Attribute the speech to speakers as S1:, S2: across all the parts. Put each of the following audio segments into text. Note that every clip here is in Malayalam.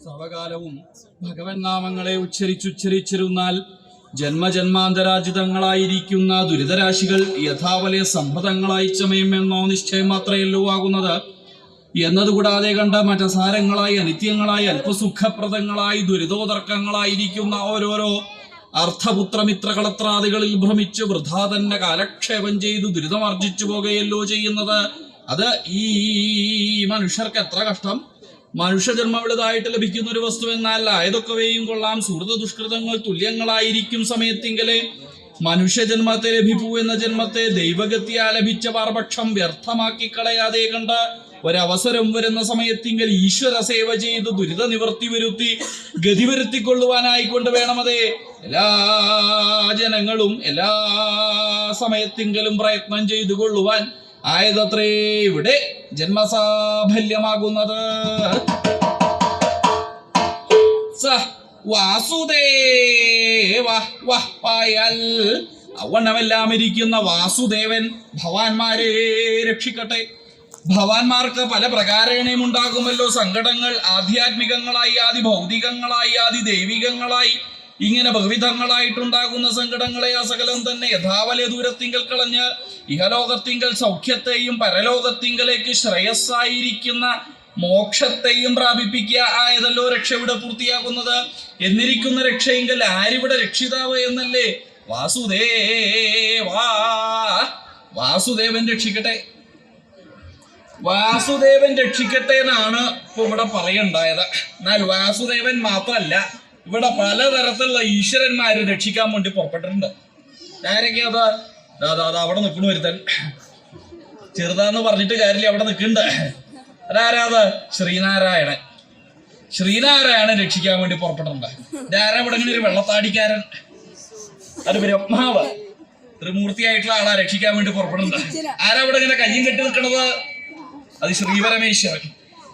S1: സർവകാലവും ഭഗവൻ നാമങ്ങളെ ഉച്ചരിച്ചിരുന്നാൽ ജന്മജന്മാന്തരാജിതങ്ങളായിരിക്കുന്ന ദുരിതരാശികൾ യഥാവലെ സംഭതങ്ങളായി ചമയുമെന്നോ നിശ്ചയം മാത്രമല്ലോ ആകുന്നത്. എന്നതുകൂടാതെ കണ്ട മറ്റസാരങ്ങളായി അനിത്യങ്ങളായി അല്പസുഖപ്രദങ്ങളായി ദുരിതോദർക്കങ്ങളായിരിക്കുന്ന ഓരോരോ അർത്ഥപുത്രമിത്രകളത്രാദികളിൽ ഭ്രമിച്ച് വൃഥാ തന്നെ കാലക്ഷേപം ചെയ്തു ദുരിതമാർജിച്ചു പോകുകയല്ലോ ചെയ്യുന്നത്. അത് ഈ മനുഷ്യർക്ക് എത്ര കഷ്ടം. മനുഷ്യജന്മം വലുതായിട്ട് ലഭിക്കുന്ന ഒരു വസ്തു എന്നാൽ ഏതൊക്കെയും കൊള്ളാം. സുഹൃത ദുഷ്കൃതങ്ങൾ തുല്യങ്ങളായിരിക്കും സമയത്തിങ്കലെ മനുഷ്യജന്മത്തെ ലഭിപ്പൂ എന്ന ജന്മത്തെ ദൈവഗത്യാ ലഭിച്ച പാർപക്ഷം വ്യർത്ഥമാക്കി കളയാതെ കണ്ട ഒരവസരം വരുന്ന സമയത്തിങ്കൽ ഈശ്വര സേവ ചെയ്ത് ദുരിത നിവർത്തി വരുത്തി ഗതി വരുത്തിക്കൊള്ളുവാനായിക്കൊണ്ട് വേണമതേ എല്ലാ ജനങ്ങളും എല്ലാ സമയത്തിങ്കലും പ്രയത്നം ചെയ്തു കൊള്ളുവാൻ ആയതത്രേ ഇവിടെ ജന്മസാഫല്യമാകുന്നത്. വാസുദേവ വഹ്പായാൽ അവണ്ണമെല്ലാം ഇരിക്കുന്ന വാസുദേവൻ ഭവാന്മാരെ രക്ഷിക്കട്ടെ. ഭവാന്മാർക്ക് പല പ്രകാരേണയും ഉണ്ടാകുമല്ലോ സങ്കടങ്ങൾ. ആധ്യാത്മികങ്ങളായി ആദി ഭൗതികങ്ങളായി ആദി ദൈവികങ്ങളായി ഇങ്ങനെ ബഹുവിധങ്ങളായിട്ടുണ്ടാകുന്ന സങ്കടങ്ങളെ അസകലം തന്നെ യഥാവലെ ദൂരത്തിങ്കൽ കളഞ്ഞ് ഇഹലോകത്തിങ്കൽ സൗഖ്യത്തെയും പരലോകത്തിങ്കലേക്ക് ശ്രേയസ്സായിരിക്കുന്ന മോക്ഷത്തെയും പ്രാപിപ്പിക്കുക ആയതല്ലോ രക്ഷ ഇവിടെ പൂർത്തിയാകുന്നത്. എന്നിരിക്കുന്ന രക്ഷയെങ്കിൽ ആരിവിടെ രക്ഷിതാവ് എന്നല്ലേ? വാസുദേവൻ രക്ഷിക്കട്ടെ. വാസുദേവൻ രക്ഷിക്കട്ടെ എന്നാണ് ഇപ്പൊ ഇവിടെ പറയണ്ടായത്. എന്നാൽ വാസുദേവൻ മാത്രല്ല, ഇവിടെ പലതരത്തിലുള്ള ഈശ്വരന്മാര് രക്ഷിക്കാൻ വേണ്ടി പുറപ്പെട്ടിട്ടുണ്ട്. ആരൊക്കെയാ അത്? അവിടെ നിൽക്കണ ഒരുത്തൻ, ചെറുതാന്ന് പറഞ്ഞിട്ട് കാര്യമില്ല, അവിടെ നിൽക്കുന്നുണ്ട്. അതാരാത്? ശ്രീനാരായണൻ. ശ്രീനാരായണൻ രക്ഷിക്കാൻ വേണ്ടി പുറപ്പെട്ടിട്ടുണ്ട്. ഇതാരാ ഇവിടെ ഇങ്ങനെ ഒരു വെള്ളത്താടിക്കാരൻ? അത് ബ്രഹ്മാവ്, ത്രിമൂർത്തിയായിട്ടുള്ള ആളാ രക്ഷിക്കാൻ വേണ്ടി പുറപ്പെടുന്നത്. ആരാ ഇവിടെ ഇങ്ങനെ കയ്യും കെട്ടി നിൽക്കണത്? അത് ശ്രീപരമേശ്വരൻ.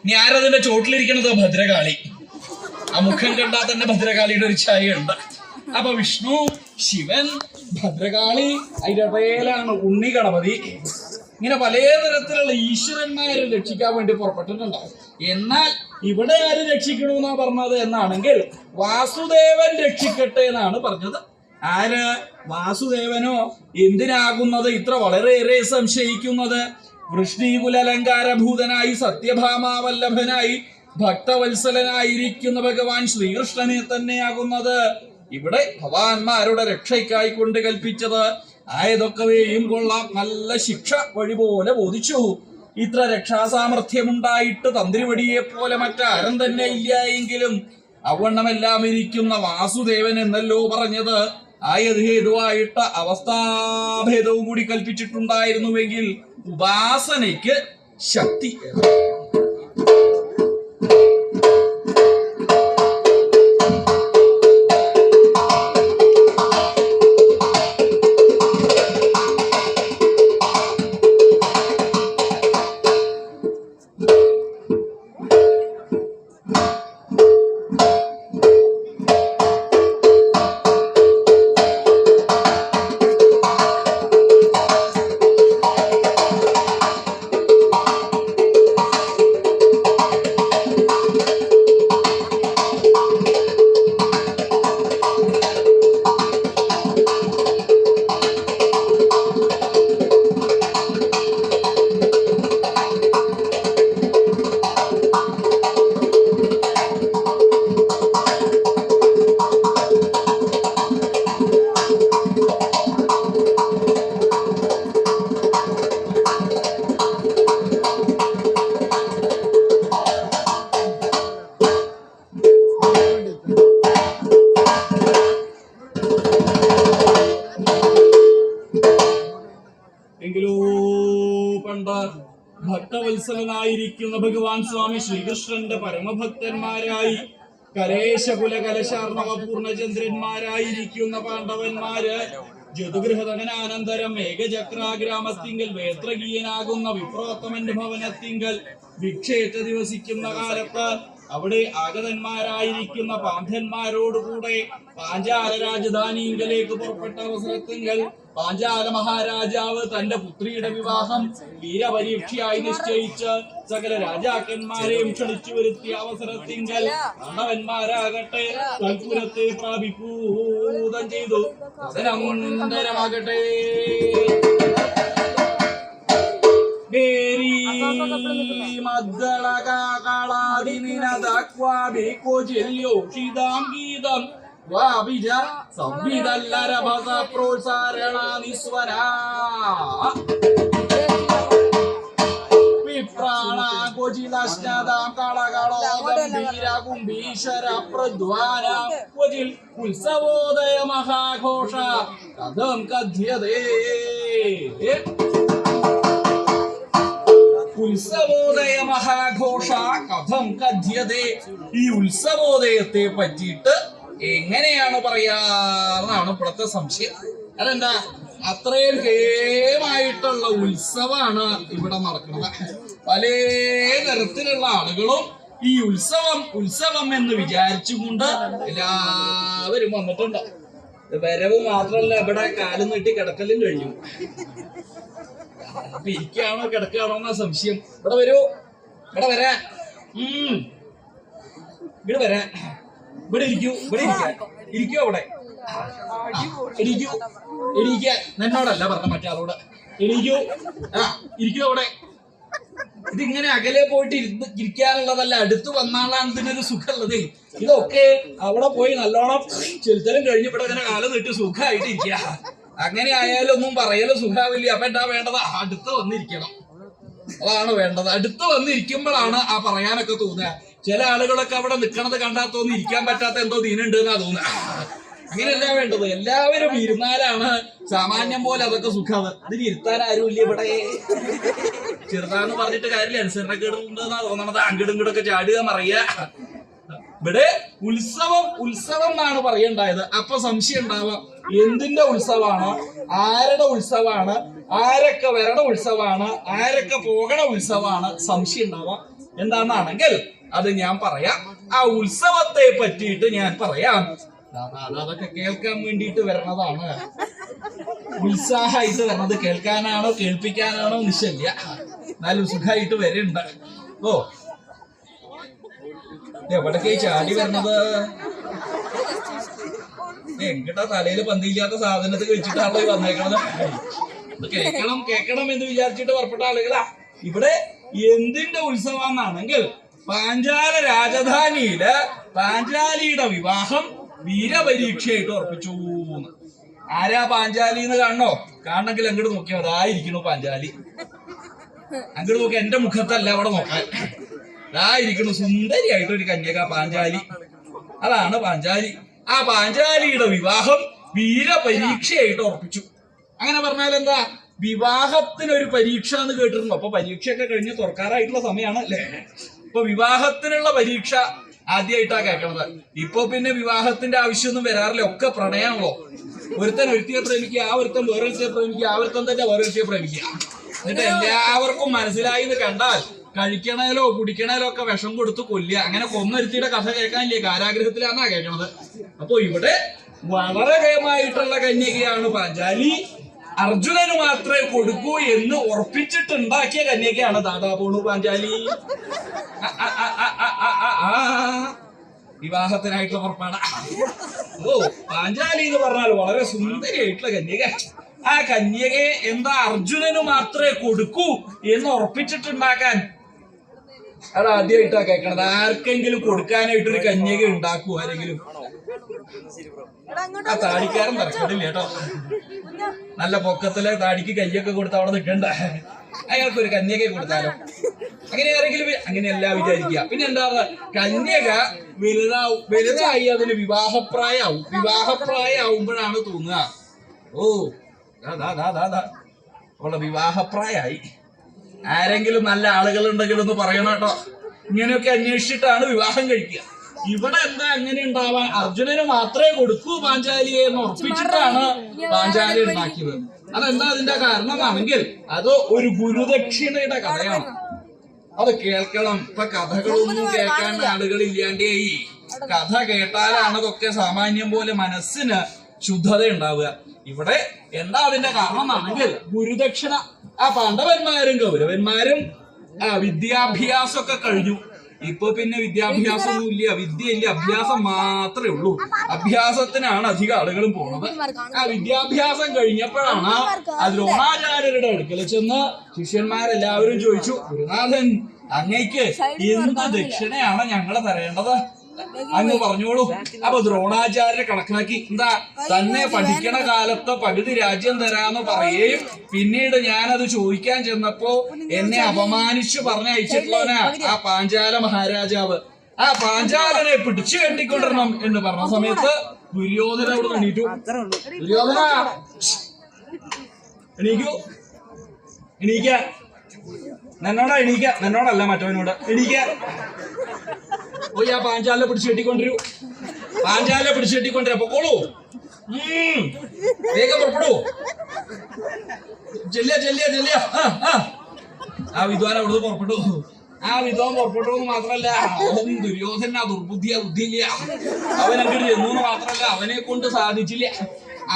S1: ഇനി ആരതിന്റെ ചോട്ടിലിരിക്കണത്? ഭദ്രകാളി. ആ മുഖം കണ്ടാൽ തന്നെ ഭദ്രകാളിയുടെ ഒരു ഛായ ഉണ്ട്. അപ്പൊ വിഷ്ണു, ശിവൻ, ഭദ്രകാളി, അതിന്റെ ഇടയിലാണ് ഉണ്ണി ഗണപതി. ഇങ്ങനെ പലതരത്തിലുള്ള ഈശ്വരന്മാരെ രക്ഷിക്കാൻ വേണ്ടി പുറപ്പെട്ടിട്ടുണ്ട്. എന്നാൽ ഇവിടെ ആര് രക്ഷിക്കണമെന്നാ പറഞ്ഞത് എന്നാണെങ്കിൽ വാസുദേവൻ രക്ഷിക്കട്ടെ എന്നാണ് പറഞ്ഞത്. ആര്? വാസുദേവനോ? എന്തിനാകുന്നത് ഇത്ര വളരെയേറെ സംശയിക്കുന്നത്? വൃഷ്ണീകുലലങ്കാരഭൂതനായി സത്യഭാമാവല്ലഭനായി ഭക്തവത്സലനായിരിക്കുന്ന ഭഗവാൻ ശ്രീകൃഷ്ണനെ തന്നെയാകുന്നത് ഇവിടെ ഭഗവാന്മാരുടെ രക്ഷയ്ക്കായിക്കൊണ്ട് കൽപ്പിച്ചത്. ആയതൊക്കെയും കൊള്ളാം, നല്ല ശിക്ഷ വഴി പോലെ ബോധിച്ചു. ഇത്ര രക്ഷാസാമർഥ്യമുണ്ടായിട്ട് തന്ത്രിവടിയെ പോലെ മറ്റാരും തന്നെ ഇല്ല എങ്കിലും അവണ്ണമെല്ലാം ഇരിക്കുന്ന വാസുദേവൻ എന്നല്ലോ പറഞ്ഞത്. ആയത് ഹേതുവായിട്ട് അവസ്ഥാഭേദവും കൂടി കൽപ്പിച്ചിട്ടുണ്ടായിരുന്നുവെങ്കിൽ ഉപാസനയ്ക്ക് ശക്തി ഭക്തവത്സലനായിരിക്കുന്ന ഭഗവാൻ സ്വാമി ശ്രീകൃഷ്ണന്റെ പരമഭക്തന്മാരായി കലേശകുല കലശാർണവ പൂർണ്ണചന്ദ്രന്മാരായിരിക്കുന്ന പാണ്ഡവന്മാര് ജതുഗൃഹതകനാനന്തരം ഏകചക്രാഗ്രാമത്തിങ്കൽ വേത്രഗീയനാകുന്ന വിപ്രോത്തമന്റെ ഭവനത്തിങ്കൽ ഭിക്ഷയേറ്റ് ദിവസിക്കുന്ന കാലത്ത് അവിടെ ആഗതന്മാരായിരിക്കുന്ന പാണ്ഡ്യന്മാരോടുകൂടെ പാഞ്ചാല രാജധാനിയിലേക്ക് പുറപ്പെട്ട അവസരത്തിങ്കൽ പാഞ്ചാല മഹാരാജാവ് തന്റെ പുത്രിയുടെ വിവാഹം വീരപരീക്ഷയായി നിശ്ചയിച്ച് സകല രാജാക്കന്മാരെയും ക്ഷണിച്ചു വരുത്തിയ അവസരത്തിങ്കൽ പാണ്ഡവന്മാരാകട്ടെ തൽപുരത്തെ പ്രാപിഭൂതം ചെയ്തു. തദനന്തരമാകട്ടെ ഉത്സവോദയ മഹാഘോഷ കഥം കഥ്യതേ. ഉത്സവോദയ മഹാഘോഷ കഥം കഥ്യതേ. ഈ ഉത്സവോദയത്തെ പറ്റിയിട്ട് എങ്ങനെയാണ് പറയാന്നാണ് ഇപ്പോഴത്തെ സംശയം. അതെന്താ? അത്രയും കേമായിട്ടുള്ള ഉത്സവമാണ് ഇവിടെ നടക്കുന്നത്. പല തരത്തിലുള്ള ആളുകളും ഈ ഉത്സവം എന്ന് വിചാരിച്ചുകൊണ്ട് എല്ലാവരും വന്നിട്ടുണ്ട്. വരവ് മാത്രല്ല, ഇവിടെ കാലും നീട്ടി കിടക്കലും കഴിഞ്ഞു. അപ്പൊ ഇരിക്കുകയാണോ കിടക്കുകയാണോ എന്നാ സംശയം. ഇവിടെ വരൂ, ഇവിടെ വരാൻ, ഇവിടെ വരാൻ, ഇവിടെ ഇരിക്കൂ, ഇവിടെ ഇരിക്കൂ, അവിടെ ഇരിക്കൂ, ഇരിക്ക. എന്നോടല്ല പറഞ്ഞ മറ്റാളോട്. ഇരിക്കൂ, ഇരിക്കൂ അവിടെ. ഇതിങ്ങനെ അകലെ പോയിട്ട് ഇരിക്കാനുള്ളതല്ല, അടുത്ത് വന്നാലാണ് ഇതിനൊരു സുഖമുള്ളത്. ഇതൊക്കെ അവിടെ പോയി നല്ലോണം ചെലുത്തലും കഴിഞ്ഞ് ഇവിടെ ഇങ്ങനെ കാലം നീട്ടി സുഖമായിട്ട് ഇരിക്കുക. അങ്ങനെ ആയാലും ഒന്നും പറയലും സുഖാവില്ല. അപ്പൊ എന്താ വേണ്ടത്? അടുത്ത് വന്നിരിക്കണം. അതാണ് വേണ്ടത്. അടുത്ത് വന്നിരിക്കുമ്പോഴാണ് ആ പറയാനൊക്കെ തോന്നുക. ചില ആളുകളൊക്കെ അവിടെ നിൽക്കണത് കണ്ടാൽ തോന്നി ഇരിക്കാൻ പറ്റാത്ത എന്തോ ദീനുണ്ട് എന്നാ തോന്നുക. അങ്ങനെയല്ല വേണ്ടത്. എല്ലാവരും ഇരുന്നാലാണ് സാമാന്യം പോലെ അതൊക്കെ സുഖം. ഇതിന് ഇരുത്താൻ ആരും ഇല്ല ഇവിടെ. ചെറുതാന്ന് പറഞ്ഞിട്ട് കാര്യമില്ല, അനുസരണക്കേടുണ്ടെന്നാ തോന്നണത്. അങ്ങോട്ടും ചാടുക മറിയ. ഇവിടെ ഉത്സവം എന്നാണ് പറയണ്ടായത്. അപ്പൊ സംശയം ഉണ്ടാവാം, എന്തിന്റെ ഉത്സവമാണ്, ആരുടെ ഉത്സവമാണ്, ആരൊക്കെ വരണ ഉത്സവമാണ്, ആരൊക്കെ പോകണ ഉത്സവമാണ്, സംശയം ഉണ്ടാവാം. എന്താണെന്നാണെങ്കിൽ അത് ഞാൻ പറയാം. ആ ഉത്സവത്തെ പറ്റിയിട്ട് ഞാൻ പറയാം. അതൊക്കെ കേൾക്കാൻ വേണ്ടിയിട്ട് വരണതാണ്. ഉത്സാഹമായിട്ട് വരണത് കേൾക്കാനാണോ കേൾപ്പിക്കാനാണോ നിശ്ചയില്ല. എന്നാലും സുഖമായിട്ട് വരുന്നുണ്ട്. ഓ, എവിടേക്ക് ചാടി വരണത്? എങ്ങട്ടാ തലയിൽ പന്തിയില്ലാത്ത സാധനത്തിൽ കഴിച്ചിട്ടാണല്ലോ ഈ വന്നേക്കണത്. ഇത് കേൾക്കണം എന്ന് വിചാരിച്ചിട്ട് പുറപ്പെട്ട ആളുകളാ. ഇവിടെ എന്തിന്റെ ഉത്സവമാണെങ്കിൽ പാഞ്ചാല രാജധാനിയില് പാഞ്ചാലിയുടെ വിവാഹം വീരപരീക്ഷയായിട്ട് ഉറപ്പിച്ചു. ആരാ പാഞ്ചാലി എന്ന് കാണണോ? കാണണമെങ്കിൽ അങ്ങോട്ട് നോക്കിയാൽ അതായിരിക്കണു പാഞ്ചാലി. അങ്ങോട്ട് നോക്കിയാൽ എന്റെ മുഖത്തല്ല അവിടെ നോക്കാൻ. ഇതായിരിക്കുന്നു സുന്ദരിയായിട്ടൊരു കന്യക പാഞ്ചാലി. അതാണ് പാഞ്ചാലി. ആ പാഞ്ചാലിയുടെ വിവാഹം വീരപരീക്ഷയായിട്ട് ഉറപ്പിച്ചു. അങ്ങനെ പറഞ്ഞാൽ എന്താ, വിവാഹത്തിനൊരു പരീക്ഷ എന്ന് കേട്ടിരുന്നു. അപ്പൊ പരീക്ഷയൊക്കെ കഴിഞ്ഞ് തുറക്കാറായിട്ടുള്ള സമയമാണ് അല്ലേ? ഇപ്പൊ വിവാഹത്തിനുള്ള പരീക്ഷ ആദ്യമായിട്ടാ കേൾക്കണത്. ഇപ്പൊ പിന്നെ വിവാഹത്തിന്റെ ആവശ്യമൊന്നും വരാറില്ല. ഒക്കെ പ്രണയമാണല്ലോ. ഒരുത്തൻ ഒരുത്തിയെ പ്രേമിക്കുക, ആ ഒരുത്തൻ വേറൊരുത്തിയെ പ്രേമിക്കുക, ആ ഒരുത്തൻ തന്നെ വേറൊരുത്തിയെ പ്രേമിക്കുക. എന്നിട്ട് എല്ലാവർക്കും മനസ്സിലായി എന്ന് കണ്ടാൽ കഴിക്കണേലോ കുടിക്കണേലോ ഒക്കെ വിഷം കൊടുത്ത് കൊല്ലുക. അങ്ങനെ കൊന്നൊരുത്തിയുടെ കഥ കേൾക്കാനില്ലേ? കാരാഗ്രഹത്തിലാന്നാ കേൾക്കണത്. അപ്പൊ ഇവിടെ വളരെ ഭയമായിട്ടുള്ള കന്യകയാണ് പാഞ്ചാലി. അർജുനന് മാത്രമേ കൊടുക്കൂ എന്ന് ഉറപ്പിച്ചിട്ടുണ്ടാക്കിയ കന്യകയാണ് ദാദാ പോണു പാഞ്ചാലി. വിവാഹത്തിനായിട്ടുള്ള പുറപ്പാട്. ഓ, പാഞ്ചാലി എന്ന് പറഞ്ഞാൽ വളരെ സുന്ദരിയായിട്ടുള്ള കന്യക. ആ കന്യകയെ എന്താ അർജുനന് മാത്രമേ കൊടുക്കൂ എന്ന് ഉറപ്പിച്ചിട്ടുണ്ടാക്കാൻ അത് ആദ്യമായിട്ടാ കേൾക്കണത്. ആർക്കെങ്കിലും കൊടുക്കാനായിട്ടൊരു കന്യക ഉണ്ടാക്കൂ ആരെങ്കിലും? ആ താടിക്കാരൻ തരക്കടില്ല കേട്ടോ. നല്ല പൊക്കത്തിലെ താടിക്ക് കയ്യൊക്കെ കൊടുത്ത് അവിടെ നിൽക്കണ്ട. അയാൾക്കൊരു കന്യക കൊടുത്താലോ? അങ്ങനെ ആരെങ്കിലും അങ്ങനെയല്ല വിചാരിക്കുക. പിന്നെ എന്താ, കന്യക വലുതായി അതിന് വിവാഹപ്രായാവും. വിവാഹപ്രായാവുമ്പോഴാണ് തോന്നുക, ഓ അവളുടെ വിവാഹപ്രായായി. ആരെങ്കിലും നല്ല ആളുകളുണ്ടെങ്കിലും ഒന്ന് പറയണം കേട്ടോ. ഇങ്ങനെയൊക്കെ അന്വേഷിച്ചിട്ടാണ് വിവാഹം കഴിക്കുക. ഇവിടെ എന്താ അങ്ങനെ ഉണ്ടാവാൻ? അർജുനന് മാത്രമേ കൊടുക്കൂ പാഞ്ചാലിയെ എന്ന് ഉറപ്പിച്ചിട്ടാണ് പാഞ്ചാലി ഉണ്ടാക്കിയത്. അതെന്താ അതിന്റെ കാരണമാണെങ്കിൽ അത് ഒരു ഗുരുദക്ഷിണയുടെ കഥയാണ്. അത് കേൾക്കണം. ഇപ്പൊ കഥകളൊന്നും കേൾക്കാൻ ആളുകളില്ലാണ്ടേ. കഥ കേട്ടാലാണ് അതൊക്കെ സാമാന്യം പോലെ മനസ്സിന് ശുദ്ധത ഉണ്ടാവുക. ഇവിടെ എന്താ അതിന്റെ കാരണം എന്നാണെങ്കിൽ ഗുരുദക്ഷിണ. ആ പാണ്ഡവന്മാരും കൗരവന്മാരും വിദ്യാഭ്യാസമൊക്കെ കഴിഞ്ഞു. ഇപ്പൊ പിന്നെ വിദ്യാഭ്യാസമൊന്നും ഇല്ല, വിദ്യയില്ല, അഭ്യാസം മാത്രമേ ഉള്ളൂ. അഭ്യാസത്തിനാണ് അധികം ആളുകളും പോണത്. ആ വിദ്യാഭ്യാസം കഴിഞ്ഞപ്പോഴാണ് ആ ദ്രോണാചാര്യരുടെ അടുക്കൽ ചെന്ന് ശിഷ്യന്മാരെല്ലാവരും ചോദിച്ചു, ഗുരുനാഥൻ അങ്ങയ്ക്ക് എന്ത് ദക്ഷിണയാണ് ഞങ്ങള് തരേണ്ടത്? അങ്ങ് പറഞ്ഞോളൂ. അപ്പൊ ദ്രോണാചാര്യ കണക്കാക്കി, എന്താ തന്നെ പഠിക്കണ കാലത്ത് പകുതി രാജ്യം തരാന്ന് പറയുകയും പിന്നീട് ഞാനത് ചോദിക്കാൻ ചെന്നപ്പോ എന്നെ അപമാനിച്ചു പറഞ്ഞയച്ചിട്ടുള്ളവനാ ആ പാഞ്ചാല മഹാരാജാവ്. ആ പാഞ്ചാലനെ പിടിച്ചു കെട്ടിക്കൊണ്ടിരണം എന്ന് പറഞ്ഞ സമയത്ത് ദുര്യോധന അവിടെ എണീറ്റു. ദുര്യോധന എണീക്ക. എന്നോടാ എണീക്ക, എന്നോടല്ല മറ്റവനോട് എണീക്ക. പോയി ആ പാഞ്ചാലിനെ പിടിച്ചു കെട്ടിക്കൊണ്ടിരൂ. പാഞ്ചാലിനെ പിടിച്ചു കെട്ടിക്കൊണ്ടിരാ. പൊക്കോളൂ, വേഗം പുറപ്പെടൂ. ചെല്ലിയ. ആ വിദ്വാൻ അവിടുന്ന് പുറപ്പെട്ടു. ആ വിദ്വാൻ പുറപ്പെട്ടു എന്ന് മാത്രല്ല, അവൻ ദുര്യോധന ബുദ്ധിയില്ല. അവൻ അങ്ങോട്ട് ചെന്നു എന്ന് മാത്രല്ല, അവനെ കൊണ്ട് സാധിച്ചില്ല.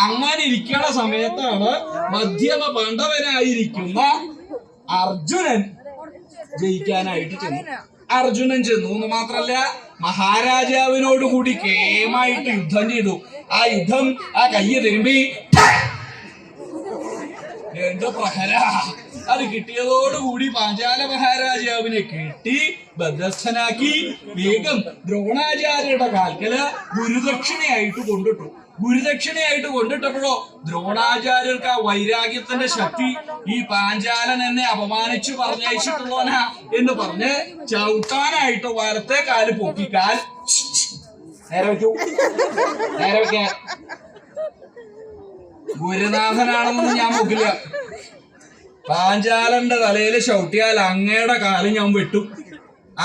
S1: അങ്ങനെ ഇരിക്കണ സമയത്താണ് മധ്യമ പാണ്ഡവനായിരിക്കുന്ന അർജുനൻ ജയിക്കാനായിട്ട് ചെന്നു. അർജുനൻ ചെന്നു എന്ന് മാത്രല്ല, മഹാരാജാവിനോട് കൂടി കേമായിട്ട് യുദ്ധം ചെയ്തു. ആ യുദ്ധം ആ കയ്യ് തിരുമ്പി എന്റെ പ്രഹര. അത് കിട്ടിയതോടുകൂടി പാഞ്ചാല മഹാരാജാവിനെ കെട്ടി ബദ്ധസ്ഥനാക്കി വേഗം ദ്രോണാചാര്യരുടെ കാൽക്കല് ഗുരുദക്ഷിണയായിട്ട് കൊണ്ടിട്ടു. ഗുരുദക്ഷിണയായിട്ട് കൊണ്ടിട്ടപ്പോഴോ ദ്രോണാചാര്യർക്ക് ആ വൈരാഗ്യത്തിന്റെ ശക്തി ഈ പാഞ്ചാലൻ എന്നെ അപമാനിച്ചു പറഞ്ഞയച്ചിട്ടുള്ളവനാ എന്ന് പറഞ്ഞ് ചവിട്ടാനായിട്ട് വലത്തെ കാല് പൊക്കിക്കാൽ നേരെ വെക്കൂ, നേരെ വെക്കാൻ. ഗുരുനാഥനാണെന്നൊന്നും ഞാൻ നോക്കില്ല. പാഞ്ചാലന്റെ തലയില് ചവിട്ടിയാൽ അങ്ങയുടെ കാല് ഞാൻ വെട്ടും.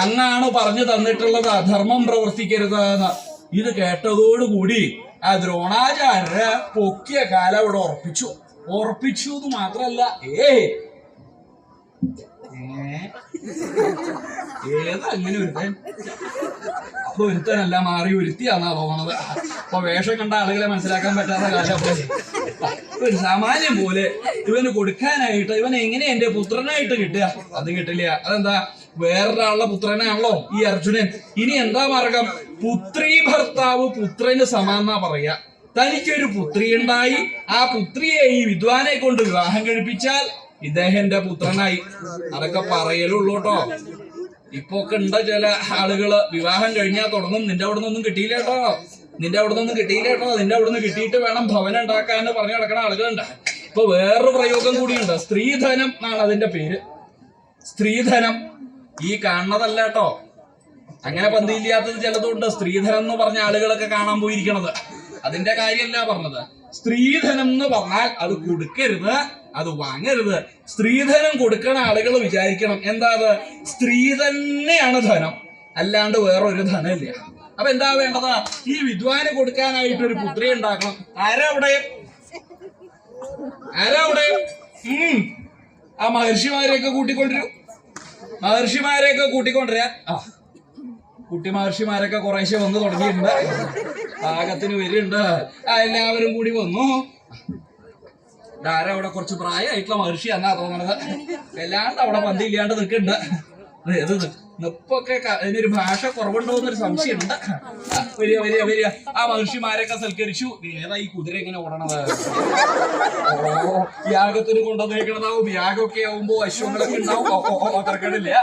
S1: അങ്ങാണ് പറഞ്ഞു തന്നിട്ടുള്ളത് അധർമ്മം പ്രവർത്തിക്കരുതെന്ന്. ഇത് കേട്ടതോടുകൂടി ആ ദ്രോണാചാര്യ പൊക്കിയ കാല അവിടെ ഉറപ്പിച്ചു എന്ന് മാത്രല്ല ഏതങ്ങനെ ഒരുത്തനല്ല മാറി ഒരുത്തിയാന്നാ തോന്നണത്. അപ്പൊ വേഷം കണ്ട ആളുകളെ മനസ്സിലാക്കാൻ പറ്റാത്ത കാലം ഒരു സാമാന്യം പോലെ ഇവന് കൊടുക്കാനായിട്ട് ഇവൻ എങ്ങനെ എന്റെ പുത്രനായിട്ട് കിട്ടുക? അത് കിട്ടില്ല. അതെന്താ? വേറൊരാളുടെ പുത്രനാണല്ലോ ഈ അർജുനൻ. ഇനി എന്താ മാർഗം? പുത്രീ ഭർത്താവ് പുത്രന് സമാന്നാ പറയാ. തനിക്കൊരു പുത്രി ഉണ്ടായി ആ പുത്രിയെ ഈ വിദ്വാനെ കൊണ്ട് വിവാഹം കഴിപ്പിച്ചാൽ ഇദ്ദേഹം എന്റെ പുത്രനായി. അതൊക്കെ പറയലുള്ളൂ കേട്ടോ. ഇപ്പൊ ഒക്കെ ഉണ്ട് ചില ആളുകള് വിവാഹം കഴിഞ്ഞാൽ തുടങ്ങും നിന്റെ അവിടെ നിന്നൊന്നും കിട്ടിയില്ല കേട്ടോ, നിന്റെ അവിടെ നിന്നൊന്നും കിട്ടിയില്ല കേട്ടോ, നിന്റെ അവിടെ നിന്ന് കിട്ടിയിട്ട് വേണം ഭവനം ഉണ്ടാക്കാന്ന് പറഞ്ഞു നടക്കണ ആളുകളുണ്ട്. ഇപ്പൊ വേറൊരു പ്രയോഗം കൂടിയുണ്ട്, സ്ത്രീധനം എന്നാണ് അതിന്റെ പേര്. സ്ത്രീധനം ഈ കാണുന്നതല്ല കേട്ടോ. അങ്ങനെ പന്തിയില്ലാത്തത് ചിലതുകൊണ്ട് സ്ത്രീധനം എന്ന് പറഞ്ഞ ആളുകളൊക്കെ കാണാൻ പോയിരിക്കണത്. അതിന്റെ കാര്യമല്ല പറഞ്ഞത്. സ്ത്രീധനം എന്ന് പറഞ്ഞാൽ അത് കൊടുക്കരുത്, അത് വാങ്ങരുത്. സ്ത്രീധനം കൊടുക്കണ ആളുകൾ വിചാരിക്കണം എന്താ അത് സ്ത്രീ തന്നെയാണ് ധനം, അല്ലാണ്ട് വേറൊരു ധനമില്ല. അപ്പൊ എന്താ വേണ്ടത്? ഈ വിദ്വാന് കൊടുക്കാനായിട്ട് ഒരു പുത്രി ഉണ്ടാക്കണം. ആരാ അവിടെ? ആ മഹർഷിമാരെയൊക്കെ കൂട്ടിക്കൊണ്ടിരും. മഹർഷിമാരെയൊക്കെ കൂട്ടിക്കൊണ്ടുവരാ. കുട്ടി മഹർഷിമാരൊക്കെ കുറേശ്ശെ വന്ന് തുടങ്ങിയിട്ടുണ്ട്. പാകത്തിന് വരുന്നുണ്ട്. എല്ലാവരും കൂടി വന്നു. ധാര അവിടെ കുറച്ച് പ്രായമായിട്ടുള്ള മഹർഷി എന്നാ തോന്നണത്. എല്ലാണ്ട് അവിടെ പന്തി ഇല്ലാണ്ട് നിൽക്കുന്നുണ്ട്. നിപ്പൊക്കെ അതിനൊരു ഭാഷ കുറവുണ്ടോ എന്നൊരു സംശയം ഉണ്ട്. വരിക. ആ മഹർഷിമാരൊക്കെ സൽക്കരിച്ചു. ഏതാ ഈ കുതിര ഇങ്ങനെ ഓടണത്? യാഗത്തിന് കൊണ്ടുവന്നേക്കണതാവും. യാഗമൊക്കെ ആവുമ്പോ അശ്വങ്ങളൊക്കെ ഉണ്ടാവും. തിരക്കടില്ല.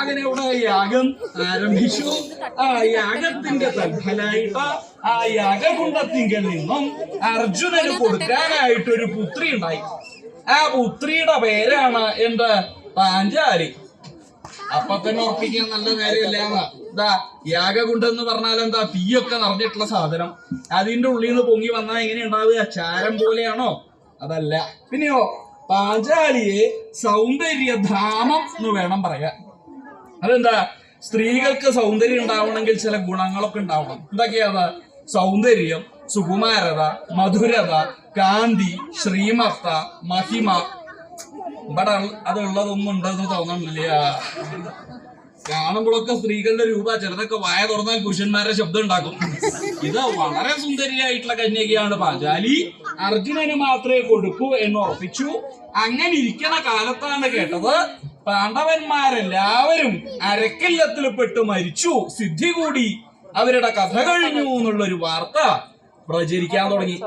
S1: അങ്ങനെ അവിടെ യാഗം ആരംഭിച്ചു. ആ യാഗത്തിന്റെ തൽഫലായിട്ട് ആ യാഗകുണ്ടത്തിങ്കിൽ നിന്നും അർജുനന് കൊടുക്കാനായിട്ടൊരു പുത്രി ഉണ്ടായി. ആ പുത്രിയുടെ പേരാണ് എന്ത്? പാഞ്ചാലി. അപ്പൊ തന്നെ ഉറപ്പിക്കാൻ നല്ല കാര്യമല്ല. ഇതാ യാഗകുണ്ടം എന്ന് പറഞ്ഞാൽ എന്താ? തീയൊക്കെ നിറഞ്ഞിട്ടുള്ള സാധനം. അതിന്റെ ഉള്ളിൽ നിന്ന് പൊങ്ങി വന്നാൽ എങ്ങനെ ഉണ്ടാവുക? ചാരം പോലെയാണോ? അതല്ല. പിന്നെയോ പാഞ്ചാലിയെ സൗന്ദര്യധാമം എന്ന് വേണം പറയാൻ. അതെന്താ? സ്ത്രീകൾക്ക് സൗന്ദര്യം ഉണ്ടാവണമെങ്കിൽ ചില ഗുണങ്ങളൊക്കെ ഉണ്ടാവണം. എന്തൊക്കെയാണ്? സൗന്ദര്യം, സുകുമാരത, മധുരത, കാന്തി, ശ്രീമത്ത, മഹിമ. ഇവിടെ അതുള്ളതൊന്നും ഉണ്ടെന്ന് തോന്നണില്ല. കാണുമ്പോഴൊക്കെ സ്ത്രീകളുടെ രൂപ. ചിലതൊക്കെ വായ തുറന്നാൽ പുരുഷന്മാരുടെ ശബ്ദം ഉണ്ടാക്കും. ഇത് വളരെ സുന്ദരിയായിട്ടുള്ള കന്യകയാണ് പാഞ്ചാലി. അർജുനന് മാത്രമേ കൊടുക്കൂ എന്ന് ഉറപ്പിച്ചു. അങ്ങനെ ഇരിക്കണ കാലത്താണ് കേട്ടത് പാണ്ഡവന്മാരെല്ലാവരും അരക്കില്ലത്തിൽ പെട്ട് മരിച്ചു, സിദ്ധി കൂടി, അവരുടെ കഥ കഴിഞ്ഞു എന്നുള്ളൊരു വാർത്ത പ്രചരിക്കാൻ തുടങ്ങി.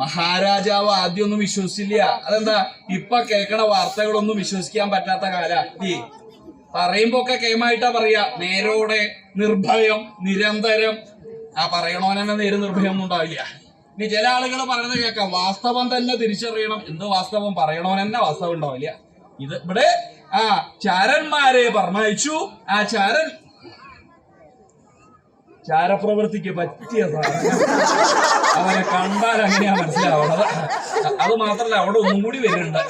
S1: മഹാരാജാവ് ആദ്യമൊന്നും വിശ്വസിച്ചില്ല. അതെന്താ? ഇപ്പൊ കേൾക്കണ വാർത്തകളൊന്നും വിശ്വസിക്കാൻ പറ്റാത്ത കാല. പറയുമ്പോ ഒക്കെ കേമായിട്ടാ പറയാ. നേരോടെ, നിർഭയം, നിരന്തരം. ആ പറയണോനെന്നെ നേര് നിർഭയം ഒന്നും ഉണ്ടാവില്ല. ഇനി ചില ആളുകൾ പറയുന്നത് കേൾക്കാം, വാസ്തവം തന്നെ തിരിച്ചറിയണം. എന്ത് വാസ്തവം? പറയണോനെന്നെ വാസ്തവം ഉണ്ടാവില്ല. ഇത് ഇവിടെ ചാരന്മാരെ പറഞ്ഞയച്ചു. ആ ചാരപ്രവൃത്തിക്ക് പറ്റിയ സാധനം. അവനെ കണ്ടാൽ അങ്ങനെയാ മനസ്സിലാവണത്. അത് മാത്രല്ല അവിടെ ഒന്നും കൂടി വരുന്നുണ്ട്.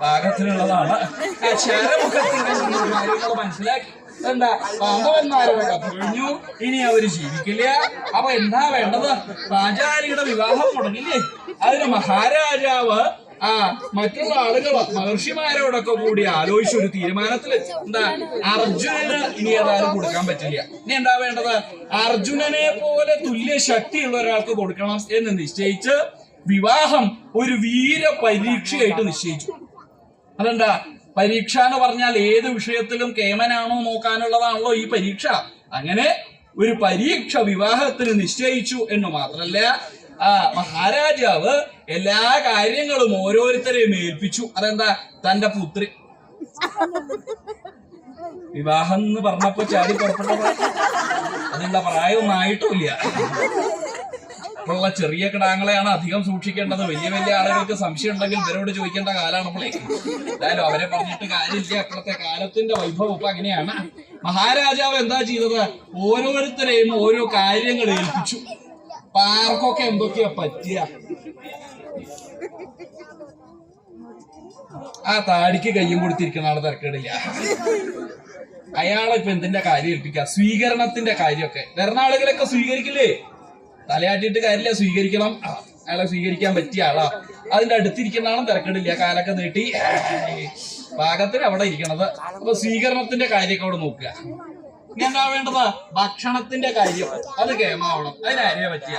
S1: പാകത്തിനുള്ളതാണ്. ആ ചാരമുഖത്തിന്റെ കാര്യങ്ങൾ മനസ്സിലാക്കി. എന്താ? പാണ്ഡവന്മാരുടെ കഥ കഴിഞ്ഞു. ഇനി അവര് ജീവിക്കില്ല. അപ്പൊ എന്താ വേണ്ടത്? പാഞ്ചാലിയുടെ വിവാഹം മുടങ്ങില്ലേ? അതിന് മഹാരാജാവ് മറ്റുള്ള ആളുകള് മഹർഷിമാരോടൊക്കെ കൂടി ആലോചിച്ചൊരു തീരുമാനത്തിൽ എന്താ? അർജുനന് ഇനി ഏതായാലും കൊടുക്കാൻ പറ്റില്ല. ഇനി എന്താ വേണ്ടത്? അർജുനനെ പോലെ തുല്യ ശക്തിയുള്ള ഒരാൾക്ക് കൊടുക്കണം എന്ന് നിശ്ചയിച്ച് വിവാഹം ഒരു വീര പരീക്ഷയായിട്ട് നിശ്ചയിച്ചു. അതെന്താ? പരീക്ഷ എന്ന് പറഞ്ഞാൽ ഏത് വിഷയത്തിലും കേമനാണോ നോക്കാനുള്ളതാണല്ലോ ഈ പരീക്ഷ. അങ്ങനെ ഒരു പരീക്ഷ വിവാഹത്തിന് നിശ്ചയിച്ചു എന്ന് മാത്രല്ല, മഹാരാജാവ് എല്ലാ കാര്യങ്ങളും ഓരോരുത്തരെയും ഏൽപ്പിച്ചു. അതെന്താ? തന്റെ പുത്രി വിവാഹം എന്ന് പറഞ്ഞപ്പോ ചാടി പുറപ്പെട്ടത് അതിനുള്ള പ്രായമൊന്നും ആയിട്ടുമില്ല. ഇപ്പോഴുള്ള ചെറിയ കിടാങ്ങളെയാണ് അധികം സൂക്ഷിക്കേണ്ടത്. വലിയ വലിയ ആളുകൾക്ക് സംശയം ഉണ്ടെങ്കിൽ ഇവരോട് ചോദിക്കേണ്ട കാലമാണ് നമ്മളെ. എന്തായാലും അവരെ പറഞ്ഞിട്ട് കാര്യമില്ല. അപ്പോഴത്തെ കാലത്തിന്റെ വൈഭവം ഇപ്പൊ അങ്ങനെയാണ്. മഹാരാജാവ് എന്താ ചെയ്തത്? ഓരോരുത്തരെയും ഓരോ കാര്യങ്ങൾ ഏൽപ്പിച്ചു. ആർക്കൊക്കെ എന്തൊക്കെയാ പറ്റിയ. ആ താടിക്ക് കയ്യും കൊടുത്തിരിക്കുന്ന ആള് തിരക്കേടില്ല. അയാളെ ഇപ്പൊ എന്തിന്റെ കാര്യം ഏൽപ്പിക്കുക? സ്വീകരണത്തിന്റെ കാര്യമൊക്കെ വരുന്ന ആളുകളൊക്കെ സ്വീകരിക്കില്ലേ? തലയാട്ടിട്ട് കാര്യമില്ല, സ്വീകരിക്കണം. അയാളെ സ്വീകരിക്കാൻ പറ്റിയ ആളാ. അതിന്റെ അടുത്തിരിക്കുന്ന ആളും തിരക്കേടില്ല, കാലൊക്കെ നീട്ടി പാകത്തിന് അവിടെ ഇരിക്കണത്. അപ്പൊ സ്വീകരണത്തിന്റെ കാര്യമൊക്കെ അവിടെ നോക്കുക. ഇനി എന്താ വേണ്ടത്? ഭക്ഷണത്തിന്റെ കാര്യം അത് കേമാവണം. അതിനാരെയാ പറ്റിയ?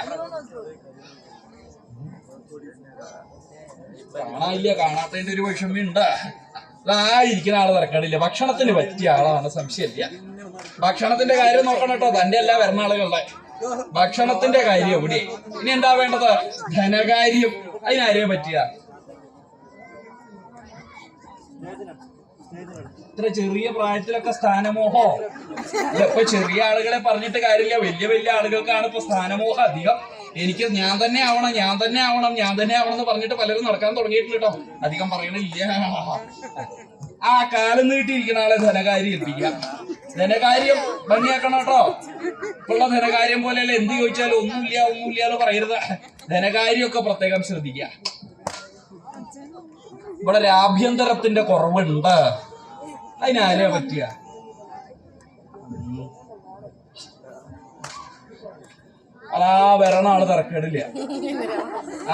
S1: കാണാനില്ല, കാണാത്തതിന്റെ ഒരു വിഷമമുണ്ട്. ഇരിക്കുന്ന ആള് തിരക്കാടില്ല. ഭക്ഷണത്തിന് പറ്റിയ ആളാണ്, സംശയമില്ല. ഭക്ഷണത്തിന്റെ കാര്യം നോക്കണം കേട്ടോ, തന്റെ അല്ല വരുന്ന ആളുകളുടെ. ഭക്ഷണത്തിന്റെ കാര്യം എവിടെ? ഇനി എന്താ വേണ്ടത്? ധനകാര്യം. അതിനാരെയാ പറ്റിയ? ഇത്ര ചെറിയ പ്രായത്തിലൊക്കെ സ്ഥാനമോഹോ? ഇപ്പൊ ചെറിയ ആളുകളെ പറഞ്ഞിട്ട് കാര്യമില്ല, വലിയ വലിയ ആളുകൾക്കാണ് ഇപ്പൊ സ്ഥാനമോഹം അധികം. എനിക്ക് ഞാൻ തന്നെ ആവണം, ഞാൻ തന്നെ ആവണം, ഞാൻ തന്നെ ആവണം എന്ന് പറഞ്ഞിട്ട് പലരും നടക്കാൻ തുടങ്ങിയിട്ടുണ്ട് കേട്ടോ. അധികം പറയണില്ല. ആ കാലം നീട്ടിയിരിക്കുന്ന ആളെ ധനകാര്യം ഏൽപ്പിക്കുക. ധനകാര്യം ഭംഗിയാക്കണം കേട്ടോ. ഇപ്പോഴുള്ള ധനകാര്യം പോലെയല്ല, എന്ത് ചോദിച്ചാലും ഒന്നുമില്ല ഒന്നുമില്ല എന്ന് പറയരുത്. ധനകാര്യമൊക്കെ പ്രത്യേകം ശ്രദ്ധിക്കുക. ഇവിടെ ഒരു ആഭ്യന്തരത്തിന്റെ കുറവുണ്ട്. അതിനാരെയാ പറ്റിയ? അതാ വരണ ആള് തിരക്കേടില്ല.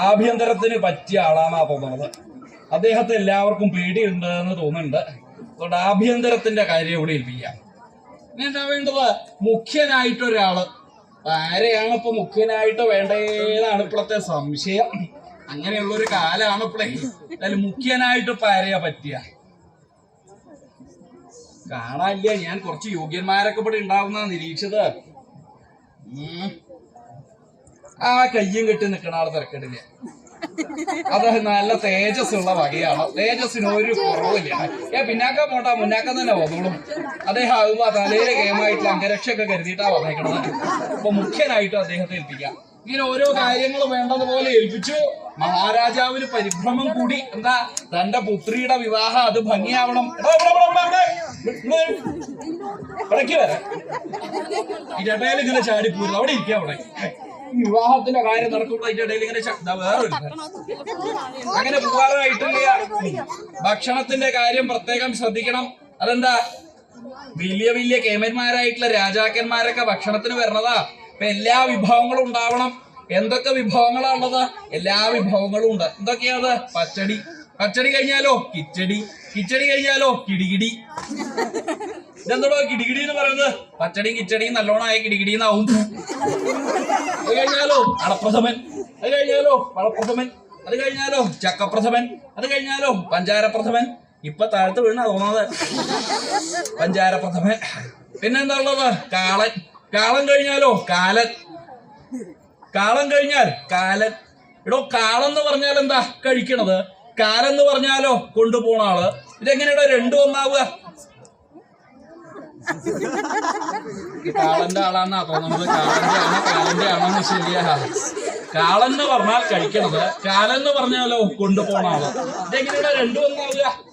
S1: ആഭ്യന്തരത്തിന് പറ്റിയ ആളാന്നാ തോന്നുന്നത്. അദ്ദേഹത്തെ എല്ലാവർക്കും പേടിയുണ്ട് എന്ന് തോന്നുന്നുണ്ട്. അതുകൊണ്ട് ആഭ്യന്തരത്തിന്റെ കാര്യം ഇവിടെ ഏൽപ്പിക്കാം. ഇനി എന്താ വേണ്ടത്? മുഖ്യനായിട്ടൊരാള്. ആരെയാണ് ഇപ്പൊ മുഖ്യനായിട്ട് വേണ്ടേന്നാണ് ഇപ്പോഴത്തെ സംശയം. അങ്ങനെയുള്ളൊരു കാലാണ് ഇപ്പോഴേ. എന്തായാലും മുഖ്യനായിട്ട് ഇപ്പൊ ആരെയാ പറ്റിയ? കാണാനില്ല. ഞാൻ കുറച്ച് യോഗ്യന്മാരൊക്കെ ഇവിടെ ഉണ്ടാവുന്ന നിരീക്ഷിച്ചത്. ആ കയ്യും കെട്ടി നിൽക്കണ ആള് തിരക്കിടില്ല. അത് നല്ല തേജസ്സുള്ള വകയാണ്. തേജസ്സിന് ഒരു കുറവില്ല. പിന്നാക്കം പോട്ടാ, മുന്നാക്കം തന്നെ വന്നോളും. അദ്ദേഹം ആകുമ്പോ തലയിലെ ഗെയിമായിട്ടുള്ള അംഗരക്ഷയൊക്കെ കരുതിയിട്ടാ വന്നേക്കണത്. അപ്പൊ മുഖ്യനായിട്ട് അദ്ദേഹത്തെ ഏൽപ്പിക്കാം. ഇങ്ങനെ ഓരോ കാര്യങ്ങൾ വേണ്ടതുപോലെ ഏൽപ്പിച്ചു. മഹാരാജാവിന് പരിഭ്രമം കൂടി. എന്താ? തന്റെ പുത്രിയുടെ വിവാഹം അത് ഭംഗിയാവണം. ഇടയ്ക്ക് വരാം. ഇടയിൽ ഇങ്ങനെ ചാടിപ്പോരുന്നു. അവിടെ ഇരിക്കാം. അവിടെ വിവാഹത്തിന്റെ കാര്യം നടക്കുമ്പോൾ അതിന്റെ ഇടയിൽ ഇങ്ങനെ വേറെ അങ്ങനെ പോകാറായിട്ടില്ല. ഭക്ഷണത്തിന്റെ കാര്യം പ്രത്യേകം ശ്രദ്ധിക്കണം. അതെന്താ? വലിയ വലിയ കേമന്മാരായിട്ടുള്ള രാജാക്കന്മാരൊക്കെ ഭക്ഷണത്തിന് വരണതാ. ഇപ്പൊ എല്ലാ വിഭവങ്ങളും ഉണ്ടാവണം. എന്തൊക്കെ വിഭവങ്ങളാ ഉള്ളത്? എല്ലാ വിഭവങ്ങളും ഉണ്ട്. എന്തൊക്കെയാത്? പച്ചടി. പച്ചടി കഴിഞ്ഞാലോ കിച്ചടി. കിച്ചടി കഴിഞ്ഞാലോ കിടികിടി. ഇതെന്തോ കിടികിടി എന്ന് പറയുന്നത്? പച്ചടിയും കിച്ചടിയും നല്ലോണമായ കിടികിടിന്നാവും. അത് കഴിഞ്ഞാലോ അടപ്രഥമൻ. അത് കഴിഞ്ഞാലോ പഴപ്രഥമൻ. അത് കഴിഞ്ഞാലോ ചക്കപ്രഥമൻ. അത് കഴിഞ്ഞാലോ പഞ്ചാരപ്രഥമൻ. ഇപ്പൊ താഴത്ത് വീണ തോന്നാതെ പഞ്ചാരപ്രഥമൻ. പിന്നെന്താ ഉള്ളത്? കാളൻ. കാളൻ കഴിഞ്ഞാലോ കാലൻ. കാളം കഴിഞ്ഞാൽ കാലൻ. എടോ, കാളെന്ന് പറഞ്ഞാൽ എന്താ? കഴിക്കണത്. കാലെന്ന് പറഞ്ഞാലോ കൊണ്ടുപോണ ആള്. ഇതെങ്ങനെയാ രണ്ടും ഒന്നാവുക? കാളന്റെ ആളാന്നാ തോന്നുന്നത്. കാലന്റെ ആണെന്ന് ശരിയാ. കാളെന്ന് പറഞ്ഞാൽ കഴിക്കണത്, കാലെന്ന് പറഞ്ഞാലോ കൊണ്ടുപോണ ആള്. ഇതെങ്ങനെയാ രണ്ടും ഒന്നാവുക?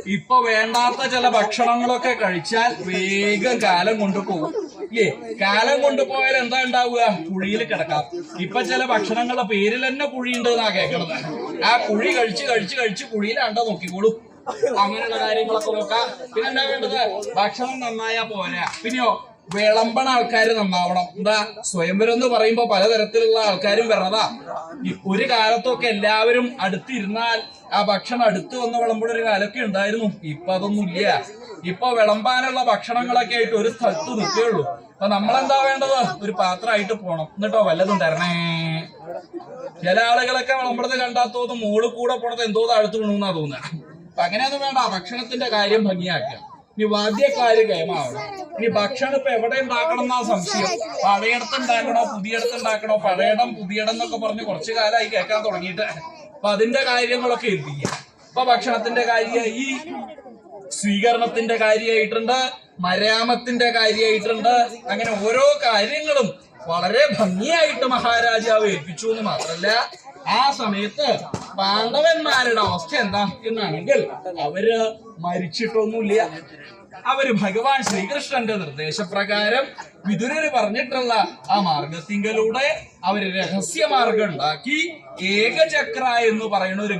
S1: ഇപ്പൊ വേണ്ടാത്ത ചില ഭക്ഷണങ്ങളൊക്കെ കഴിച്ചാൽ വേഗം കാലം കൊണ്ടുപോകും. ഇല്ലേ? കാലം കൊണ്ടുപോയാൽ എന്താ ഉണ്ടാവുക? കുഴിയിൽ കിടക്കാം. ഇപ്പൊ ചില ഭക്ഷണങ്ങളുടെ പേരിൽ തന്നെ കുഴിയുണ്ട് എന്നാ കേൾക്കണത്. ആ കുഴി കഴിച്ച് കഴിച്ച് കഴിച്ച് കുഴിയിലാണ്ടോ നോക്കിക്കോളൂ. അങ്ങനെയുള്ള കാര്യങ്ങളൊക്കെ നോക്കാം. പിന്നെ എന്താ വേണ്ടത്? ഭക്ഷണം നന്നായാ പോരാ. പിന്നെയോ വിളമ്പണ ആൾക്കാർ നന്നാവണം. എന്താ? സ്വയംവരം എന്ന് പറയുമ്പോ പലതരത്തിലുള്ള ആൾക്കാരും വരണതാ. ഒരു കാലത്തൊക്കെ എല്ലാവരും അടുത്തിരുന്നാൽ ആ ഭക്ഷണം അടുത്ത് വന്ന് വിളമ്പുന്ന കാലൊക്കെ ഉണ്ടായിരുന്നു. ഇപ്പൊ അതൊന്നും ഇല്ല. ഇപ്പൊ വിളമ്പാനുള്ള ഭക്ഷണങ്ങളൊക്കെ ആയിട്ട് ഒരു സ്ഥലത്ത് നിൽക്കുകയുള്ളൂ. അപ്പൊ നമ്മളെന്താ വേണ്ടത്? ഒരു പാത്രമായിട്ട് പോണം. എന്നിട്ടോ വല്ലതും തരണേ. ചില ആളുകളൊക്കെ വിളമ്പുന്നത് കണ്ടാ തോന്നും മോള് കൂടെ പോണത് എന്തോ താഴ്ത്തു വീണുന്നാ തോന്നുക. അപ്പൊ അങ്ങനെയൊന്നും വേണ്ട. ഭക്ഷണത്തിന്റെ കാര്യം ഭംഗിയാക്കുക. ഇനി വാദ്യക്കാര് കേമാവണം. ഇനി ഭക്ഷണം ഇപ്പൊ എവിടെ ഉണ്ടാക്കണം എന്നാ സംശയം. പഴയടത്ത് ഉണ്ടാക്കണോ പുതിയടത്ത് ഉണ്ടാക്കണോ? പഴയടം പുതിയടം എന്നൊക്കെ പറഞ്ഞ് കുറച്ചു കാലമായി കേൾക്കാൻ തുടങ്ങിയിട്ട്. അപ്പൊ അതിന്റെ കാര്യങ്ങളൊക്കെ എന്ത് ചെയ്യാം. ഇപ്പൊ ഭക്ഷണത്തിന്റെ കാര്യമായി, സ്വീകരണത്തിന്റെ കാര്യമായിട്ടുണ്ട്, മരാമത്തിന്റെ കാര്യമായിട്ടുണ്ട്. അങ്ങനെ ഓരോ കാര്യങ്ങളും വളരെ ഭംഗിയായിട്ട് മഹാരാജാവ് ഏൽപ്പിച്ചു എന്ന് മാത്രല്ല, ആ സമയത്ത് പാണ്ഡവന്മാരുടെ അവസ്ഥ എന്താ എന്നാണെങ്കിൽ അവര് മരിച്ചിട്ടൊന്നുമില്ല. അവര് ഭഗവാൻ ശ്രീകൃഷ്ണന്റെ നിർദ്ദേശപ്രകാരം വിതുരര് പറഞ്ഞിട്ടുള്ള ആ മാർഗത്തിങ്കലൂടെ അവര് രഹസ്യമാർഗം ഉണ്ടാക്കി ഏകചക്ര എന്ന് പറയുന്ന ഒരു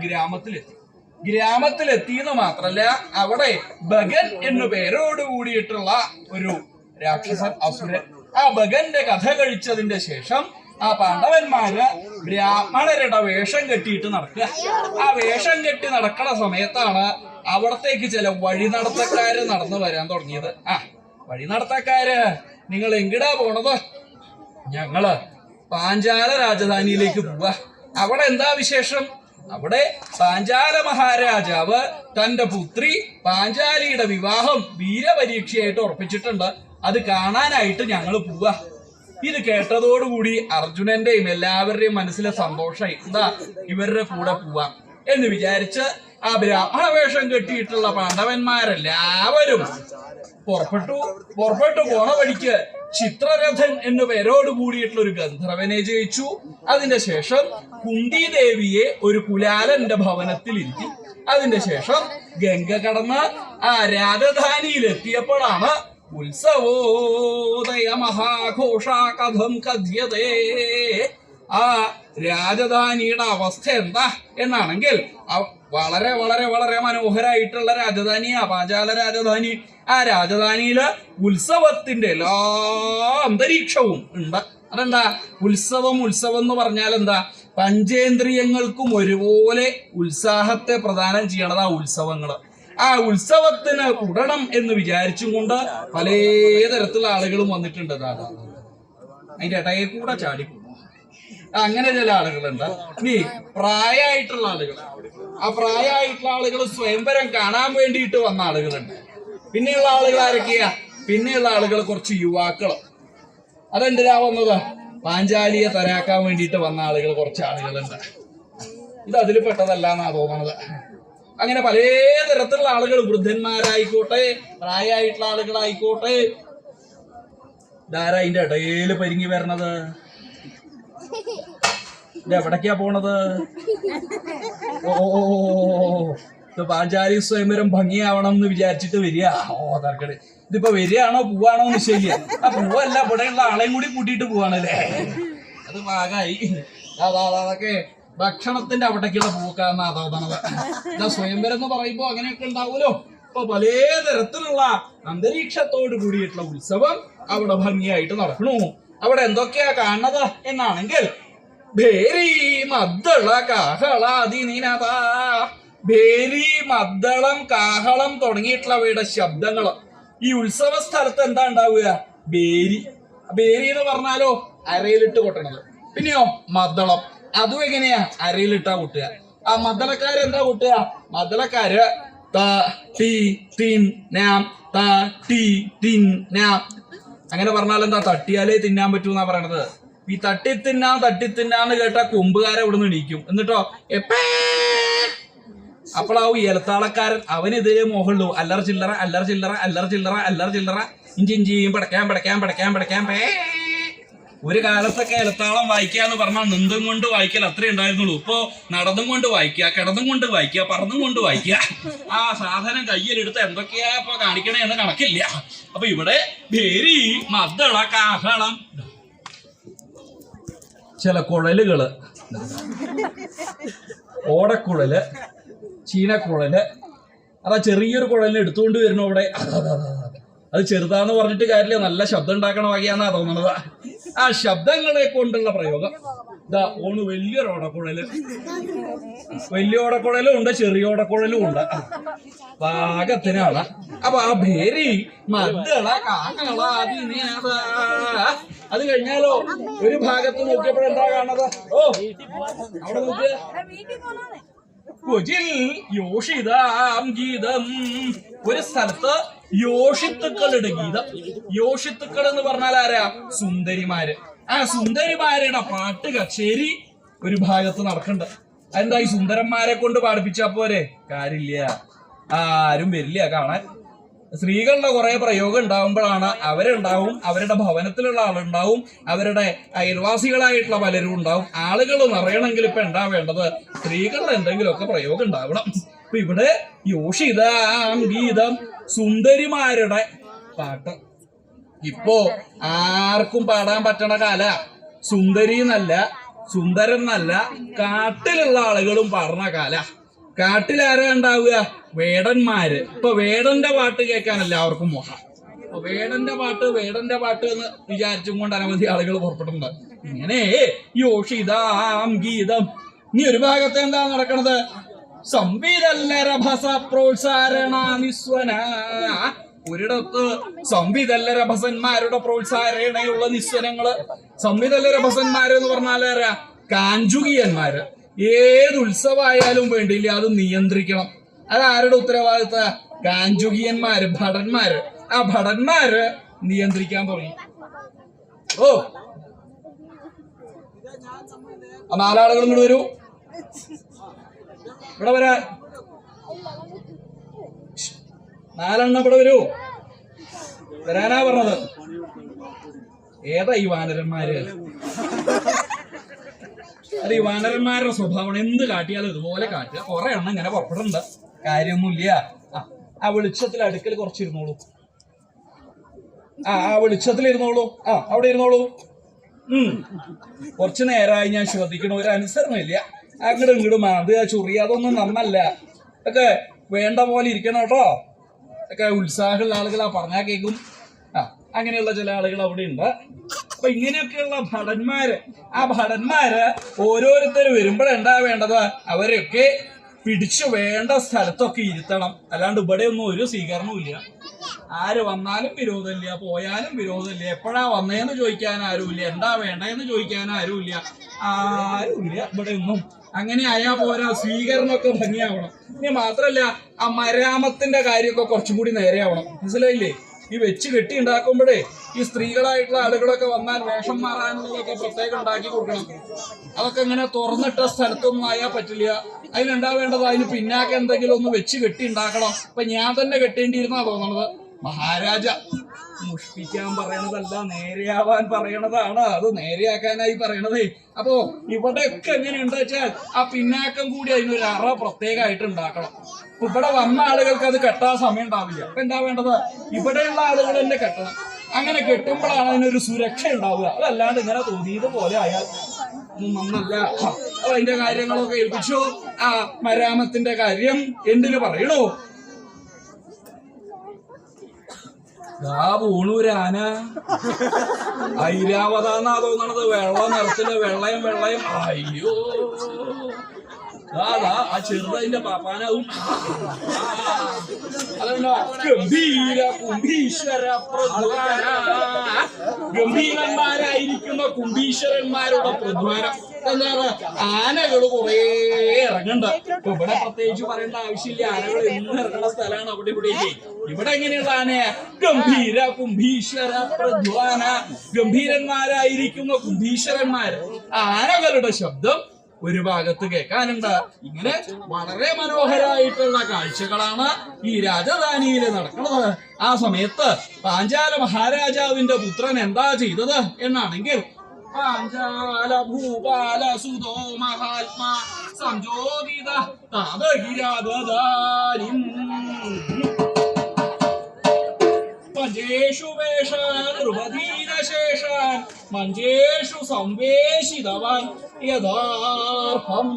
S1: ഗ്രാമത്തിലെത്തിയെന്ന് മാത്രല്ല, അവിടെ ഭഗൻ എന്നു പേരോട് കൂടിയിട്ടുള്ള ഒരു രാക്ഷസൻ അസുരൻ, ആ ഭഗന്റെ കഥ കഴിച്ചതിന്റെ ശേഷം ആ പാണ്ഡവന്മാര് ബ്രാഹ്മണരുടെ വേഷം കെട്ടിയിട്ട് നടക്കുക. ആ വേഷം കെട്ടി നടക്കുന്ന സമയത്താണ് അവിടത്തേക്ക് ചില വഴിനടത്തക്കാര് നടന്നു വരാൻ തുടങ്ങിയത്. ആ വഴിനടത്തക്കാര്, നിങ്ങൾ എങ്കിടാ പോണത്? ഞങ്ങള് പാഞ്ചാല രാജധാനിയിലേക്ക് പോവാ. അവിടെ എന്താ വിശേഷം? അവിടെ പാഞ്ചാല മഹാരാജാവ് തന്റെ പുത്രി പാഞ്ചാലിയുടെ വിവാഹം വീരപരീക്ഷയായിട്ട് ഉറപ്പിച്ചിട്ടുണ്ട്. അത് കാണാനായിട്ട് ഞങ്ങൾ പോവാ. ഇത് കേട്ടതോടുകൂടി അർജുനന്റെയും എല്ലാവരുടെയും മനസ്സിലെ സന്തോഷമായി. എന്താ, ഇവരുടെ കൂടെ പോവാം എന്ന് വിചാരിച്ച് ആ ബ്രാഹ്മണ വേഷം കെട്ടിയിട്ടുള്ള പാണ്ഡവന്മാരെല്ലാവരും പുറപ്പെട്ടു പോണ വഴിക്ക് ചിത്രരഥൻ എന്നു പേരോട് കൂടിയിട്ടുള്ള ഒരു ഗന്ധർവനെ ജയിച്ചു. അതിന്റെ ശേഷം കുന്തിദേവിയെ ഒരു കുലാലന്റെ ഭവനത്തിൽ ഇരുത്തി. അതിന്റെ ശേഷം ഗംഗ കടന്ന് ആ രാജധാനിയിലെത്തിയപ്പോഴാണ് ഉത്സവോദയ മഹാഘോഷ കഥം കഥ്യതേ. ആ രാജധാനിയുടെ അവസ്ഥ എന്താ എന്നാണെങ്കിൽ, വളരെ വളരെ വളരെ മനോഹരായിട്ടുള്ള രാജധാനിയാ പാഞ്ചാല രാജധാനി. ആ രാജധാനിയില് ഉത്സവത്തിന്റെ എല്ലാ അന്തരീക്ഷവും ഉണ്ട്. അതെന്താ ഉത്സവം എന്ന് പറഞ്ഞാൽ എന്താ? പഞ്ചേന്ദ്രിയങ്ങൾക്കും ഒരുപോലെ ഉത്സാഹത്തെ പ്രദാനം ചെയ്യണത് ആ ഉത്സവങ്ങള്. ആ ഉത്സവത്തിന് കൂടണം എന്ന് വിചാരിച്ചും കൊണ്ട് പലതരത്തിലുള്ള ആളുകളും വന്നിട്ടുണ്ട്. അതിന്റെ ഇടയിൽ കൂടെ ചാടിപ്പോകും. അങ്ങനെ ചില ആളുകളുണ്ട്. ഇനി പ്രായമായിട്ടുള്ള ആളുകൾ, ആ പ്രായമായിട്ടുള്ള ആളുകൾ സ്വയംവരം കാണാൻ വേണ്ടിയിട്ട് വന്ന ആളുകളുണ്ട്. പിന്നെയുള്ള ആളുകൾ ആരൊക്കെയാ? പിന്നെയുള്ള ആളുകൾ കുറച്ച് യുവാക്കള്. അതെന്തിനാ വന്നത്? പാഞ്ചാലിയെ തരാക്കാൻ വേണ്ടിയിട്ട് വന്ന ആളുകൾ കുറച്ച് ആളുകളുണ്ട്. ഇത് അതിൽ പെട്ടതല്ല എന്നാ തോന്നണത്. അങ്ങനെ പലതരത്തിലുള്ള ആളുകൾ, വൃദ്ധന്മാരായിക്കോട്ടെ പ്രായമായിട്ടുള്ള ആളുകളായിക്കോട്ടെ. ധാരാ അതിന്റെ ഇടയിൽ പരിങ്ങി വരണത്? ഇത് എവിടേക്കാ പോണത്? ഓ പാഞ്ചാലി സ്വയംവരം ഭംഗിയാവണം എന്ന് വിചാരിച്ചിട്ട് വരിക. തർക്കട് ഇതിപ്പോ വരികയാണോ പോവാണോ നിശ്ചയില്ല. ആ പോവല്ല, ഇവിടെയുള്ള ആളെയും കൂടി കൂട്ടിയിട്ട് പോവാണല്ലേ. അത് ഭാഗമായി. അതൊക്കെ ഭക്ഷണത്തിന്റെ അവിടേക്കുള്ള പോക്കാന്നാ തോന്നണത്. സ്വയംവരം എന്ന് പറയുമ്പോ അങ്ങനെയൊക്കെ ഉണ്ടാവുമല്ലോ. ഇപ്പൊ പലതരത്തിലുള്ള അന്തരീക്ഷത്തോട് കൂടിയിട്ടുള്ള ഉത്സവം അവിടെ ഭംഗിയായിട്ട് നടക്കണു. അവിടെ എന്തൊക്കെയാ കാണുന്നത് എന്നാണെങ്കിൽ, ഭേരി മദ്ദള കാഹളാദിനിനത. ഭേരി മദ്ദളം കാഹളം തുടങ്ങിയിട്ടുള്ളവയുടെ ശബ്ദങ്ങള് ഈ ഉത്സവ സ്ഥലത്ത് എന്താ ഉണ്ടാവുക? ബേരി എന്ന് പറഞ്ഞാലോ അരയിലിട്ട് കൊട്ടണത്. പിന്നെയോ മദ്ദളം, അതും എങ്ങനെയാ? അരയിലിട്ടാ കൊട്ടുക. ആ മദ്ദളക്കാര് എന്താ കൊട്ടുക? മദ്ദളക്കാര് ത ടി തിൻ നാം ത ടി തിൻ നാം. അങ്ങനെ പറഞ്ഞാൽ എന്താ? തട്ടിയാലേ തിന്നാൻ പറ്റൂന്നാ പറയണത്. ഈ തട്ടിത്തിന്നാന്ന് കേട്ടാ കൊമ്പുകാരെ ഇവിടെ നിന്ന് ഇടിക്കും. എന്നിട്ടോ അപ്പോഴാവും ഏലത്താളക്കാരൻ അവനെതിരെ മോഹമുള്ളൂ. അല്ലറ ചില്ലറ ഇഞ്ചിഞ്ചിയും പടക്കാൻ പേ. ഒരു കാലത്തൊക്കെ ഏലത്താളം വായിക്കാന്ന് പറഞ്ഞാൽ നിന്തും കൊണ്ട് വായിക്കൽ അത്രേ ഉണ്ടായിരുന്നുള്ളൂ. ഇപ്പൊ നടന്നും കൊണ്ട് വായിക്കുക, കിടന്നും കൊണ്ട് വായിക്കുക, പറന്നും കൊണ്ട് വായിക്കുക. ആ സാധനം കയ്യിലെടുത്ത് എന്തൊക്കെയാ ഇപ്പൊ കാണിക്കണേ എന്ന് കണക്കില്ല. അപ്പൊ ഇവിടെ ഭേരി മദ്ദള കാഹളം, ചില കുഴലുകള്, ഓടക്കുഴല്, ചീനക്കുഴല്. അതാ ചെറിയൊരു കുഴലിന് എടുത്തുകൊണ്ട് വരുന്നു അവിടെ. അത് ചെറുതാന്ന് പറഞ്ഞിട്ട് കാര്യമില്ല, നല്ല ശബ്ദം ഉണ്ടാക്കണ വകയാന്നാ തോന്നണത്. ആ ശബ്ദങ്ങളെ കൊണ്ടുള്ള പ്രയോഗം ഇതാ ഓണ്. വലിയൊരു ഓടക്കുഴല്, വലിയ ഓടക്കുഴലും ഉണ്ട്, ചെറിയ ഓടക്കുഴലും ഉണ്ട്. പാകത്തിനാണ്. അപ്പൊ ആ ഭേരി മദ്ദള കാഹള. അത് കഴിഞ്ഞാലോ ഒരു ഭാഗത്ത് നോക്കിയപ്പോഴെന്താ കാണുന്നത്? ഓ അവിടെ നോക്കിയ കൊജിൽ യോഷിതാം ഗീതം. ഒരു സ്ഥലത്ത് യോഷിത്തുക്കളുടെ ഗീതം. യോഷിത്തുക്കൾ എന്ന് പറഞ്ഞാൽ ആരാ? സുന്ദരിമാര്. ആ സുന്ദരിമാരുടെ പാട്ട് കച്ചേരി ഒരു ഭാഗത്ത് നടക്കണ്ട. എന്താ ഈ സുന്ദരന്മാരെ കൊണ്ട് പാടിപ്പിച്ചാ പോരെ? കാര്യമില്ല, ആരും വരില്ല കാണാൻ. സ്ത്രീകളുടെ കുറെ പ്രയോഗം ഉണ്ടാവുമ്പോഴാണ് അവരുണ്ടാവും, അവരുടെ ഭവനത്തിലുള്ള ആളുണ്ടാവും, അവരുടെ അയൽവാസികളായിട്ടുള്ള പലരും ഉണ്ടാവും. ആളുകൾ നിറയണമെങ്കിൽ ഇപ്പൊ എന്താ വേണ്ടത്? സ്ത്രീകളുടെ എന്തെങ്കിലുമൊക്കെ പ്രയോഗം ഉണ്ടാവണം. ഇപ്പൊ ഇവിടെ യോഷിതാം ഗീതം, സുന്ദരിമാരുടെ പാട്ട്. ഇപ്പോ ആർക്കും പാടാൻ പറ്റണ കാല. സുന്ദരി എന്നല്ല, സുന്ദരൻ എന്നല്ല, കാട്ടിലുള്ള ആളുകളും പാടുന്ന കാല. കാട്ടിലാരാ ഉണ്ടാവുക? വേടന്മാര്. ഇപ്പൊ വേടന്റെ പാട്ട് കേൾക്കാൻ എല്ലാവർക്കും മോഹം. വേടന്റെ പാട്ട് എന്ന് വിചാരിച്ചും കൊണ്ട് അനവധി ആളുകൾ പുറപ്പെട്ടിട്ടുണ്ട്. ഇങ്ങനെ യോഷിതാം ഗീതം. ഇനി ഒരു ഭാഗത്ത് എന്താ നടക്കണത്? സംവിതല്ലരഭസ പ്രോത്സാരണ നിസ്വന. ഒരിടത്ത് സംവിതല്ലരഭസന്മാരുടെ പ്രോത്സാഹനയുള്ള നിസ്വനങ്ങള്. സംവിതല്ലരഭസന്മാരെന്ന് പറഞ്ഞാൽ കാഞ്ചുകിയന്മാര്. ഏത് ഉത്സവമായാലും വേണ്ടിയില്ല, അത് നിയന്ത്രിക്കണം. അതാരുടെ ഉത്തരവാദിത്ത? കാഞ്ചുകിയന്മാര്, ഭടന്മാര്. ആ ഭടന്മാര് നിയന്ത്രിക്കാൻ തുടങ്ങി. ഓ, ആ നാലാളുകളും ഇങ്ങോട്ട് വരൂ. ഇവിടെ വരാ. നാലെണ്ണം ഇവിടെ വരൂ. വരാനാ പറഞ്ഞത്. ഏതാ ഈ വാനരന്മാര്? അത് ഈ വാനരന്മാരുടെ സ്വഭാവം. എന്ത് കാട്ടിയാലും ഇതുപോലെ കാട്ടുക. കുറെ എണ്ണം ഇങ്ങനെ പുറപ്പെടണ്ട, കാര്യമൊന്നുമില്ല. ആ വെളിച്ചത്തിൽ അടുക്കൽ കുറച്ചിരുന്നോളൂ. ആ വെളിച്ചത്തിലിരുന്നോളൂ. അവിടെ ഇരുന്നോളൂ. കുറച്ചു നേരമായി ഞാൻ ശ്രദ്ധിക്കണ, ഒരു അനുസരണമില്ല. അങ്ങോട്ടും ഇങ്ങോട്ടും മാന്തുക, ചൊറിയ, അതൊന്നും നന്നല്ല. ഒക്കെ വേണ്ട പോലെ ഇരിക്കണം കേട്ടോ. ഒക്കെ ഉത്സാഹമുള്ള ആളുകളാ പറഞ്ഞാൽ കേൾക്കും. അങ്ങനെയുള്ള ചില ആളുകൾ അവിടെ ഉണ്ട്. അപ്പൊ ഇങ്ങനെയൊക്കെയുള്ള ഭടന്മാര്, ആ ഭടന്മാര് ഓരോരുത്തർ വരുമ്പോഴെന്താ വേണ്ടത്? അവരൊക്കെ പിടിച്ചു വേണ്ട സ്ഥലത്തൊക്കെ ഇരുത്തണം. അല്ലാണ്ട് ഇവിടെ ഒന്നും ഒരു സ്വീകരണവും ഇല്ല. ആര് വന്നാലും വിരോധമില്ല, പോയാലും വിരോധമില്ല. എപ്പോഴാ വന്നേന്ന് ചോദിക്കാൻ ആരുമില്ല, എന്താ വേണ്ടതെന്ന് ചോദിക്കാൻ ആരുമില്ല. ആരുമില്ല ഇവിടെ ഒന്നും. അങ്ങനെ ആയാ പോരാ, സ്വീകരണമൊക്കെ ഭംഗിയാവണം. ഇനി മാത്രല്ല, ആ മരാമത്തിന്റെ കാര്യമൊക്കെ കുറച്ചും കൂടി നേരെയാവണം. മനസ്സിലായില്ലേ? ഈ വെച്ച് കെട്ടി ഉണ്ടാക്കുമ്പോഴേ ഈ സ്ത്രീകളായിട്ടുള്ള ആളുകളൊക്കെ വന്നാൽ വേഷം മാറാനുള്ളതൊക്കെ പ്രത്യേകം ഉണ്ടാക്കി കൊടുക്കണം. അതൊക്കെ ഇങ്ങനെ തുറന്നിട്ട സ്ഥലത്തൊന്നും ആയാൽ പറ്റില്ല. അതിനുണ്ടാവേണ്ടത് അതിന് പിന്നാക്കെ എന്തെങ്കിലും ഒന്ന് വെച്ച് കെട്ടി ഉണ്ടാക്കണം. ഇപ്പൊ ഞാൻ തന്നെ കെട്ടേണ്ടിയിരുന്നാ തോന്നണത്. മഹാരാജ മുഷ്പിക്കാൻ പറയണതല്ല, നേരെയാവാൻ പറയണതാണ്. അത് നേരെയാക്കാനായി പറയണതേ. അപ്പോ ഇവിടെയൊക്കെ എങ്ങനെയുണ്ട് വെച്ചാൽ ആ പിന്നാക്കം കൂടി അതിനൊരു അറ പ്രത്യേകമായിട്ട് ഉണ്ടാക്കണം. ഇവിടെ വന്ന ആളുകൾക്ക് അത് കെട്ടാൻ സമയം ഉണ്ടാവില്ല. അപ്പൊ എന്താ വേണ്ടത്? ഇവിടെയുള്ള ആളുകൾ തന്നെ കെട്ടണം. അങ്ങനെ കെട്ടുമ്പോഴാണ് അതിനൊരു സുരക്ഷ ഉണ്ടാവുക. അതല്ലാണ്ട് ഇങ്ങനെ തോന്നിയത് പോലെ ആയാൽ നന്നല്ല. അപ്പൊ അതിന്റെ കാര്യങ്ങളൊക്കെ ഏൽപ്പിച്ചു. ആ മരാമത്തിന്റെ കാര്യം എന്തിനു പറയണോ? ഊണൂരാന ഐരാവതാന്നാ തോന്നണത്. വെള്ള നിറത്തില് വെള്ളയും. അയ്യോ, ആ ചെറുതതിന്റെ പാപ്പാനാവും. അതല്ല, ഗംഭീര കുംഭീശ്വര പ്രധ്വാന. ഗംഭീരന്മാരായിരിക്കുന്ന കുംഭീശ്വരന്മാരുടെ പ്രധ്വാനം. എന്താണ്? ആനകൾ കുറെ ഇറങ്ങണ്ട. ഇപ്പൊ ഇവിടെ പ്രത്യേകിച്ച് പറയേണ്ട ആവശ്യമില്ല. ആനകൾ എന്ന് ഇറങ്ങുന്ന സ്ഥലമാണ് അവിടെ ഇവിടെ. ഇവിടെ എങ്ങനെയുള്ള ആനയാ? ഗംഭീര കുംഭീശ്വര പ്രധ്വാന. ഗംഭീരന്മാരായിരിക്കുന്ന കുംഭീശ്വരന്മാര്. ആനകളുടെ ശബ്ദം ഒരു ഭാഗത്ത് കേൾക്കാനുണ്ട്. ഇങ്ങനെ വളരെ മനോഹരമായിട്ടുള്ള കാഴ്ചകളാണ് ഈ രാജധാനിയിൽ നടക്കുന്നത്. ആ സമയത്ത് പാഞ്ചാല മഹാരാജാവിന്റെ പുത്രൻ എന്താ ചെയ്തത് എന്നാണെങ്കിൽ, പാഞ്ചാല ഭൂപാല സുതോ മഹാത്മാ സംജോതിത താതകിരാദാരിം പഞ്ചേഷു വേഷാൻ നൃപധീരശേഷാൻ മഞ്ചേഷു സംവേശിതവാൻ യഥാർത്ഥം.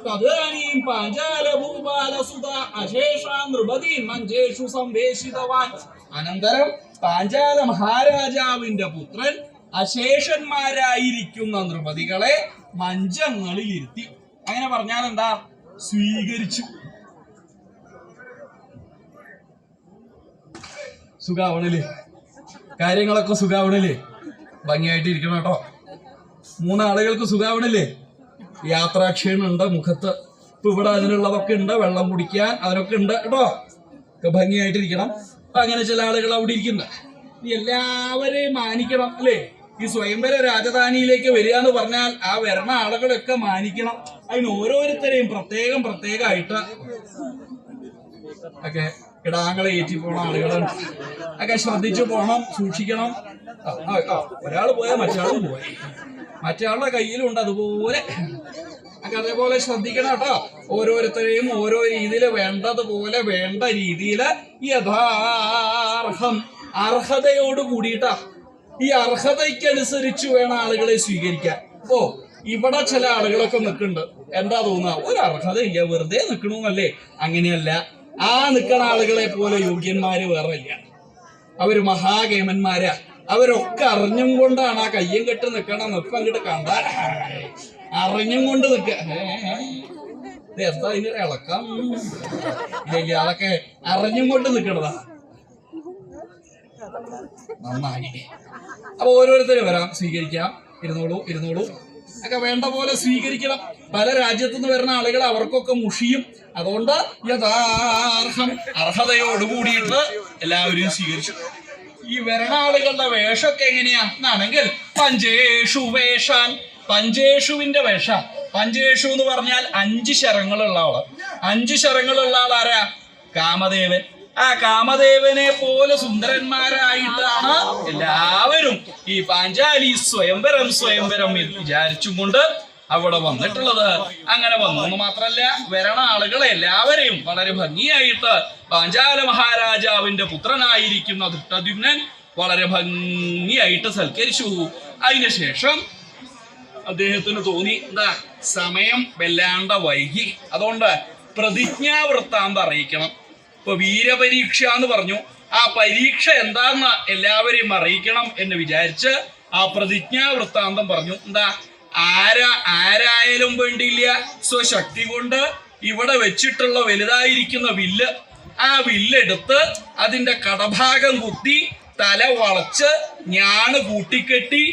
S1: തദാനീം പാഞ്ചാല ഭൂപാല സുത അശേഷാൻ നൃപധീൻ മഞ്ചേഷു സംവേശിതവാൻ. അനന്തരം പാഞ്ചാല മഹാരാജാവിന്റെ പുത്രൻ അശേഷന്മാരായിരിക്കുന്ന നൃപതികളെ മഞ്ചങ്ങളിൽ ഇരുത്തി. അങ്ങനെ പറഞ്ഞാൽ എന്താ? സ്വീകരിച്ചു. സുഖാവണല്ലേ? കാര്യങ്ങളൊക്കെ സുഖാവണല്ലേ? ഭംഗിയായിട്ട് ഇരിക്കണം കേട്ടോ. മൂന്നാളുകൾക്ക് സുഖാവണല്ലേ? യാത്രാക്ഷീണുണ്ട് മുഖത്ത്. ഇപ്പൊ ഇവിടെ അതിനുള്ളതൊക്കെ ഉണ്ട്, വെള്ളം കുടിക്കാൻ അതിനൊക്കെ ഉണ്ട് കേട്ടോ. ഒക്കെ ഭംഗിയായിട്ടിരിക്കണം. അങ്ങനെ ചില ആളുകൾ അവിടെ ഇരിക്കുന്നുണ്ട്. എല്ലാവരെയും മാനിക്കണം അല്ലേ? ഈ സ്വയംവര രാജധാനിയിലേക്ക് വരിക എന്ന് പറഞ്ഞാൽ ആ വരണ ആളുകളൊക്കെ മാനിക്കണം. അതിന് ഓരോരുത്തരെയും പ്രത്യേകമായിട്ട് ഒക്കെ കിടാങ്ങളെ ഏറ്റി പോണ ആളുകളുണ്ട്. ഒക്കെ ശ്രദ്ധിച്ചു പോണം, സൂക്ഷിക്കണം. ഒരാൾ പോയാൽ മറ്റാളും പോയി, മറ്റാളുടെ കയ്യിലുണ്ട് അതുപോലെ. ഒക്കെ അതേപോലെ ശ്രദ്ധിക്കണം കേട്ടോ. ഓരോരുത്തരെയും ഓരോ രീതിയിൽ വേണ്ടതുപോലെ വേണ്ട രീതിയിൽ യഥാർഹം അർഹതയോട് കൂടിയിട്ടാ, ഈ അർഹതയ്ക്കനുസരിച്ച് വേണം ആളുകളെ സ്വീകരിക്കാൻ. ഓ ഇവിടെ ചില ആളുകളൊക്കെ നിൽക്കുന്നുണ്ട്, എന്താ തോന്നുക, ഒരു അർഹതയില്ല, വെറുതെ നിൽക്കണമെന്നല്ലേ? അങ്ങനെയല്ല. ആ നിൽക്കണ ആളുകളെ പോലെ യോഗ്യന്മാര് വേറെ ഇല്ല. അവര് മഹാകേമന്മാരാ. അവരൊക്കെ അറിഞ്ഞും കൊണ്ടാണ് ആ കയ്യം കെട്ട് നിൽക്കണം. നിപ്പം അങ്ങോട്ട് കണ്ടാൽ അറിഞ്ഞും കൊണ്ട് നിൽക്ക. എന്താ ഇതിനൊരു ഇളക്കം ഇല്ല, അതൊക്കെ അറിഞ്ഞും കൊണ്ട് നിൽക്കണതാ. നന്നായി. അപ്പൊ ഓരോരുത്തരും വരാം, സ്വീകരിക്കാം. ഇരുന്നോളൂ ഒക്കെ വേണ്ട പോലെ സ്വീകരിക്കണം. പല രാജ്യത്തുനിന്ന് വരുന്ന ആളുകൾ അവർക്കൊക്കെ മുഷിയും. അതുകൊണ്ട് യഥാർഹം അർഹതയോടുകൂടിയിട്ട് എല്ലാവരെയും സ്വീകരിച്ചു. ഈ വരണ ആളുകളുടെ വേഷമൊക്കെ എങ്ങനെയാണെങ്കിൽ പഞ്ചേഷു വേഷാൻ, പഞ്ചേഷുവിന്റെ വേഷ. പഞ്ചേഷു എന്ന് പറഞ്ഞാൽ 5 ശരങ്ങളുള്ള ആള്. 5 ശരങ്ങളുള്ള ആൾ ആരാ? കാമദേവൻ. ആ കാമദേവനെ പോലെ സുന്ദരന്മാരായിട്ടാണ് എല്ലാവരും ഈ പാഞ്ചാലി സ്വയംവരം എന്ന് വിചാരിച്ചും കൊണ്ട് അവിടെ വന്നിട്ടുള്ളത്. അങ്ങനെ വന്നു മാത്രല്ല, വരണ ആളുകളെ എല്ലാവരെയും വളരെ ഭംഗിയായിട്ട് പാഞ്ചാല മഹാരാജാവിന്റെ പുത്രനായിരിക്കുന്ന ദൃഷ്ടദ്യുമ്നൻ വളരെ ഭംഗിയായിട്ട് സൽക്കരിച്ചു. അതിനുശേഷം അദ്ദേഹത്തിന് തോന്നി, എന്താ സമയം വല്ലാണ്ട വൈകി, അതുകൊണ്ട് പ്രതിജ്ഞാവൃത്താന്തം അറിയിക്കണം. ഇപ്പൊ വീരപരീക്ഷ എന്ന് പറഞ്ഞു, ആ പരീക്ഷ എന്താന്ന് എല്ലാവരെയും അറിയിക്കണം എന്ന് വിചാരിച്ച് ആ പ്രതിജ്ഞാവൃത്താന്തം പറഞ്ഞു. എന്താ, ആരായാലും വേണ്ടിയില്ല, സ്വശക്തി കൊണ്ട് ഇവിടെ വെച്ചിട്ടുള്ള വലുതായിരിക്കുന്ന വില്ല്, ആ വില്ലെടുത്ത് അതിന്റെ കടഭാഗം കുത്തി തല വളച്ച് ഞാണ് കൂട്ടിക്കെട്ടി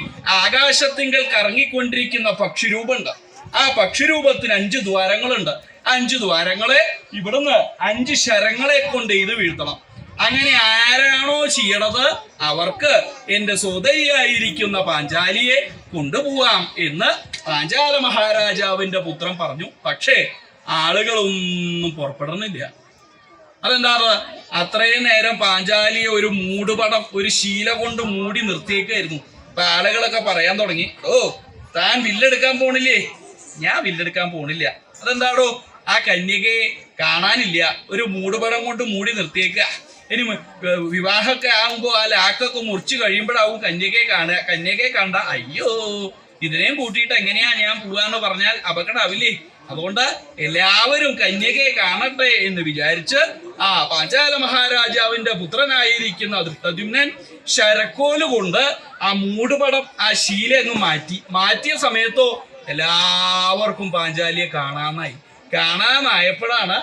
S1: ആകാശത്തിങ്കൽ കറങ്ങിക്കൊണ്ടിരിക്കുന്ന പക്ഷിരൂപമുണ്ട്. ആ പക്ഷിരൂപത്തിന് 5 ദ്വാരങ്ങളുണ്ട്. 5 ദ്വാരങ്ങളെ ഇവിടുന്ന് 5 ശരങ്ങളെ കൊണ്ട് ഇത് വീഴ്ത്തണം. അങ്ങനെ ആരാണോ ചെയ്യണത് അവർക്ക് എന്റെ സോദരിയായിരിക്കുന്ന പാഞ്ചാലിയെ കൊണ്ടുപോവാം എന്ന് പാഞ്ചാല മഹാരാജാവിന്റെ പുത്രൻ പറഞ്ഞു. പക്ഷേ ആളുകളൊന്നും പുറപ്പെടണില്ല. അതെന്താ, അത്രയും നേരം പാഞ്ചാലിയെ ഒരു മൂടുപടം, ഒരു ശീല കൊണ്ട് മൂടി നിർത്തിയേക്കായിരുന്നു. അപ്പൊ ആളുകളൊക്കെ പറയാൻ തുടങ്ങി, ഓ താൻ വില്ലെടുക്കാൻ പോണില്ലേ? ഞാൻ വില്ലെടുക്കാൻ പോണില്ല. അതെന്താടോ, ആ കന്യകയെ കാണാനില്ല, ഒരു മൂടുപടം കൊണ്ട് മൂടി നിർത്തിയേക്ക. ഇനി വിവാഹമൊക്കെ ആകുമ്പോ ആ ലാക്കൊക്കെ മുറിച്ച് കഴിയുമ്പോഴാവും കന്യകയെ കണ്ട അയ്യോ ഇതിനെയും കൂട്ടിയിട്ട് എങ്ങനെയാ ഞാൻ പോവാന്ന് പറഞ്ഞാൽ അപകടമാവില്ലേ? അതുകൊണ്ട് എല്ലാവരും കന്യകയെ കാണട്ടെ എന്ന് വിചാരിച്ച് ആ പാഞ്ചാല മഹാരാജാവിന്റെ പുത്രനായിരിക്കുന്ന ദൃഷ്ടദ്യുമ്നൻ ശരക്കോല് കൊണ്ട് ആ മൂടുപടം, ആ ശീല അങ്ങ് മാറ്റിയ സമയത്തോ എല്ലാവർക്കും പാഞ്ചാലിയെ കാണാനായപ്പോഴാണ്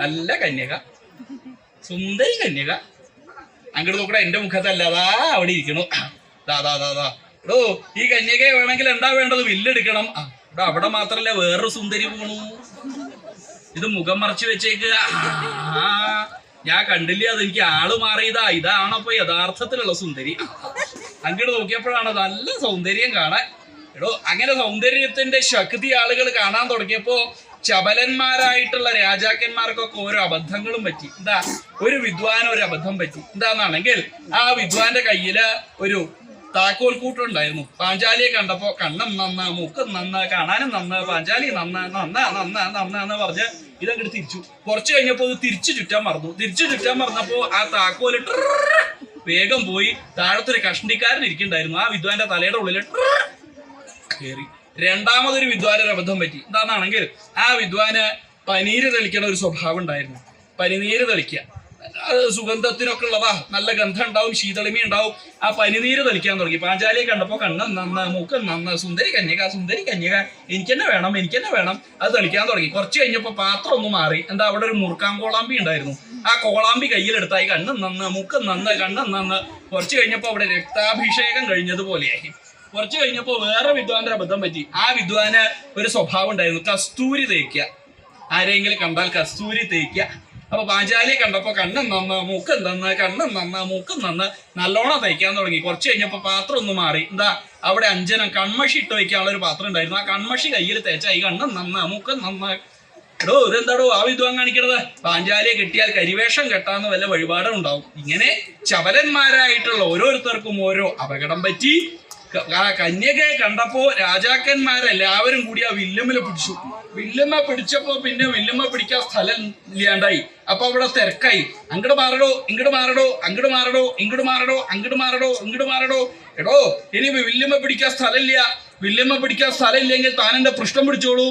S1: നല്ല കന്യക, സുന്ദരി കന്യക. അങ്ങോട്ട് നോക്കട, എന്റെ മുഖത്തല്ലാതാ അവിടെ ഇരിക്കണു. എടോ, ഈ കന്യകയെ വേണമെങ്കിൽ എന്താ വേണ്ടത്? വില്ലെടുക്കണം. അവിടെ മാത്രല്ല വേറൊരു സുന്ദരി പോണു. ഇത് മുഖം മറച്ചു വെച്ചേക്കുക. ഞാൻ കണ്ടില്ല, അതെനിക്ക് ആള് മാറിയതാ. ഇതാണപ്പോ യഥാർത്ഥത്തിലുള്ള സുന്ദരി. അങ്ങോട്ട് നോക്കിയപ്പോഴാണ് നല്ല സൗന്ദര്യം കാണാൻ. എടോ, അങ്ങനെ സൗന്ദര്യത്തിന്റെ ശക്തി ആളുകൾ കാണാൻ തുടങ്ങിയപ്പോ ചപലന്മാരായിട്ടുള്ള രാജാക്കന്മാർക്കൊക്കെ ഓരോ അബദ്ധങ്ങളും പറ്റി. എന്താ, ഒരു വിദ്വാൻ ഒരു അബദ്ധം പറ്റി. എന്താണെന്നാണെങ്കിൽ ആ വിദ്വാന്റെ കയ്യില് ഒരു താക്കോൽ കൂട്ടുണ്ടായിരുന്നു. പാഞ്ചാലിയെ കണ്ടപ്പോ കണ്ണും നന്ന്, മൂക്കും നന്ന്, കാണാനും നന്ന്, പാഞ്ചാലി നന്ന് പറഞ്ഞ് ഇതങ്ങോട്ട് തിരിച്ചു. കുറച്ച് കഴിഞ്ഞപ്പോ ഇത് തിരിച്ചു ചുറ്റാൻ മറന്നപ്പോ ആ താക്കോല് വേഗം പോയി താഴത്തൊരു കഷ്ണിക്കാരൻ ഇരിക്കുന്നുണ്ടായിരുന്നു. ആ വിദ്വാന്റെ തലയുടെ ഉള്ളിൽ കയറി. രണ്ടാമതൊരു വിദ്വാനൊരു അബദ്ധം പറ്റി. എന്താണെന്നാണെങ്കിൽ ആ വിദ്വാന് പനീര് തെളിക്കണ ഒരു സ്വഭാവം ഉണ്ടായിരുന്നു. പനിനീര് തെളിക്കുക അത് സുഗന്ധത്തിനൊക്കെ ഉള്ളതാ, നല്ല ഗന്ധം ഉണ്ടാവും, ശീതളിമ ഉണ്ടാവും. ആ പനിനീര് തെളിക്കാൻ തുടങ്ങി. പാഞ്ചാലിയെ കണ്ടപ്പോ കണ്ണ് നന്ന്, മൂക്കം നന്ന്, സുന്ദരി കന്യക, എനിക്കെന്നെ വേണം, അത് തെളിക്കാൻ തുടങ്ങി. കുറച്ച് കഴിഞ്ഞപ്പോ പാത്രം ഒന്ന് മാറി. എന്താ, അവിടെ ഒരു മുറുക്കാൻ കോളാമ്പി ഉണ്ടായിരുന്നു. ആ കോളാമ്പി കയ്യിലെടുത്തായി കണ്ണും നന്ന്, മൂക്കം നന്ന്, കണ്ണും നന്ന്. കുറച്ച് കഴിഞ്ഞപ്പോ അവിടെ രക്താഭിഷേകം കഴിഞ്ഞതുപോലെയായി. കുറച്ച് കഴിഞ്ഞപ്പോ വേറെ വിദ്വാന്റെ അബദ്ധം പറ്റി. ആ വിദ്വാന് ഒരു സ്വഭാവം ഉണ്ടായിരുന്നു, കസ്തൂരി തേക്കുക. ആരെങ്കിലും കണ്ടാൽ കസ്തൂരി തേക്കുക. അപ്പൊ പാഞ്ചാലിയെ കണ്ടപ്പോ കണ്ണും നന്ന് മൂക്കും നന്ന് കണ്ണും നന്ന് മൂക്കും നന്ന് നല്ലോണം തയ്ക്കാൻ തുടങ്ങി. കുറച്ച് കഴിഞ്ഞപ്പോ പാത്രം ഒന്ന് മാറി. എന്താ, അവിടെ അഞ്ജനം കൺമഷി ഇട്ട് വയ്ക്കാനുള്ള ഒരു പാത്രം ഉണ്ടായിരുന്നു. ആ കൺമഷി കയ്യിൽ തേച്ചായി കണ്ണും നന്ന് മൂക്കും നന്ന്. എടോ ഇതെന്താടോ ആ വിദ്വാൻ കാണിക്കണത്? പാഞ്ചാലിയെ കിട്ടിയാൽ കരിവേഷം കെട്ടാന്ന് വല്ല വഴിപാടും ഉണ്ടാവും. ഇങ്ങനെ ചപലന്മാരായിട്ടുള്ള ഓരോരുത്തർക്കും ഓരോ അപകടം പറ്റി. ആ കന്യകയെ കണ്ടപ്പോ രാജാക്കന്മാരെല്ലാവരും കൂടി ആ വില്ലുമ്മ പിടിച്ചു. വില്ലുമ്മ പിടിച്ചപ്പോ പിന്നെ വില്ലുമ്മ പിടിക്കാൻ സ്ഥലം ഇല്ലാണ്ടായി. അപ്പൊ അവിടെ തിരക്കായി. അങ്ങോട്ട് മാറടോ ഇങ്ങോട്ട് മാറടോ അങ്ങോട്ട് മാറടോ ഇങ്ങോട്ട് മാറടോ അങ്ങോട്ട് മാറടോ ഇങ്ങോട്ട് മാറടോ. എടോ ഇനി വില്ലുമ്മ പിടിക്കാൻ സ്ഥലമില്ല. വില്ലുമ്മ പിടിക്കാൻ സ്ഥലം ഇല്ലെങ്കിൽ താൻ എന്റെ പൃഷ്ഠം പിടിച്ചോളൂ.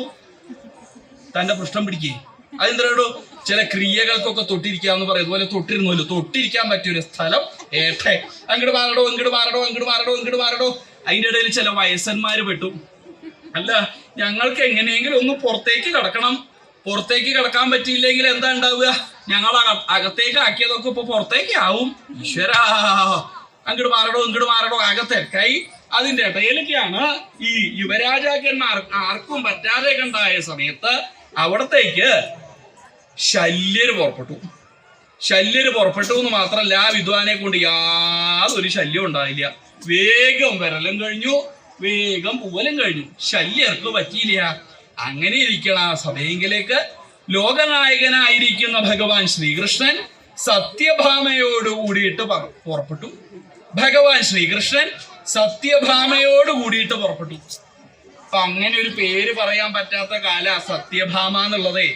S1: തന്റെ പൃഷ്ഠം പിടിക്കേ. അതെന്തോ ചില ക്രിയകൾക്കൊക്കെ തൊട്ടിരിക്കാന്ന് പറയും. അതുപോലെ തൊട്ടിരുന്നല്ലോ, തൊട്ടിരിക്കാൻ പറ്റിയൊരു സ്ഥലം ഏട്ടെ. അങ്ങോട്ട് മാറടോ ഇങ്ങോട്ട് മാറടോ അങ്ങോട്ട് മാറടോ ഇങ്ങോട്ട് മാറടോ. അതിൻ്റെ ഇടയിൽ ചില വയസ്സന്മാര് പെട്ടു. അല്ല, ഞങ്ങൾക്ക് എങ്ങനെയെങ്കിലും ഒന്ന് പുറത്തേക്ക് കിടക്കണം. പുറത്തേക്ക് കിടക്കാൻ പറ്റിയില്ലെങ്കിൽ എന്താ ഉണ്ടാവുക? ഞങ്ങൾ അകത്തേക്ക് ആക്കിയതൊക്കെ ഇപ്പൊ പുറത്തേക്ക് ആവും. ഈശ്വരാ, അങ്ങോട്ട് മാറടോ ഇങ്ങോട്ട് മാറടോ. അകത്തേക്കായി. അതിന്റെ ഇടയിലൊക്കെയാണ് ഈ യുവരാജാക്കന്മാർ ആർക്കും പറ്റാതെ കണ്ടായ സമയത്ത് അവിടത്തേക്ക് ശല്യര് പുറപ്പെട്ടു. ശല്യര് പുറപ്പെട്ടു എന്ന് മാത്രമല്ല, ആ വിദ്വാനെ കൊണ്ട് യാതൊരു ശല്യം ഉണ്ടായില്ല. വേഗം വരലും കഴിഞ്ഞു, വേഗം പൂവലും കഴിഞ്ഞു. ശല്യർക്ക് പറ്റിയില്ല. അങ്ങനെ ഇരിക്കണ ആ സമയങ്ങളിലേക്ക് ലോകനായകനായിരിക്കുന്ന ഭഗവാൻ ശ്രീകൃഷ്ണൻ സത്യഭാമയോട് കൂടിയിട്ട് പുറപ്പെട്ടു. ഭഗവാൻ ശ്രീകൃഷ്ണൻ സത്യഭാമയോട് കൂടിയിട്ട് പുറപ്പെട്ടു. അപ്പൊ അങ്ങനെ ഒരു പേര് പറയാൻ പറ്റാത്ത കാല സത്യഭാമ എന്നുള്ളതേ.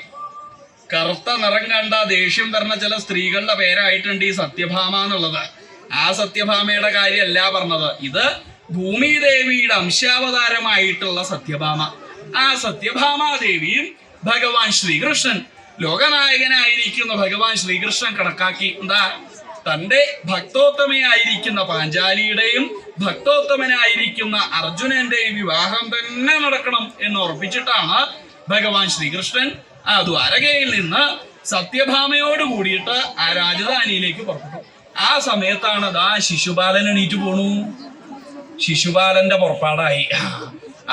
S1: കറുത്ത നിറം കണ്ട ദേഷ്യം പറഞ്ഞ ചില സ്ത്രീകളുടെ പേരായിട്ടുണ്ട് ഈ സത്യഭാമ എന്നുള്ളത്. ആ സത്യഭാമയുടെ കാര്യമല്ല പറഞ്ഞത്. ഇത് ഭൂമിദേവിയുടെ അംശാവതാരമായിട്ടുള്ള സത്യഭാമ. ആ സത്യഭാമാദേവിയും ഭഗവാൻ ശ്രീകൃഷ്ണൻ, ലോകനായകനായിരിക്കുന്ന ഭഗവാൻ ശ്രീകൃഷ്ണൻ കണക്കാക്കി എന്താ, തന്റെ ഭക്തോത്തമയായിരിക്കുന്ന പാഞ്ചാലിയുടെയും ഭക്തോത്തമനായിരിക്കുന്ന അർജുനന്റെയും വിവാഹം തന്നെ നടക്കണം എന്ന് ഉറപ്പിച്ചിട്ടാണ് ഭഗവാൻ ശ്രീകൃഷ്ണൻ ആ ദ്വാരകയിൽ നിന്ന് സത്യഭാമയോട് കൂടിയിട്ട് ആ രാജധാനിയിലേക്ക് പുറപ്പെട്ടു. ആ സമയത്താണ് ദാ ശിശുപാലൻ എണീറ്റ് പോണു. ശിശുപാലന്റെ പുറപ്പാടായി.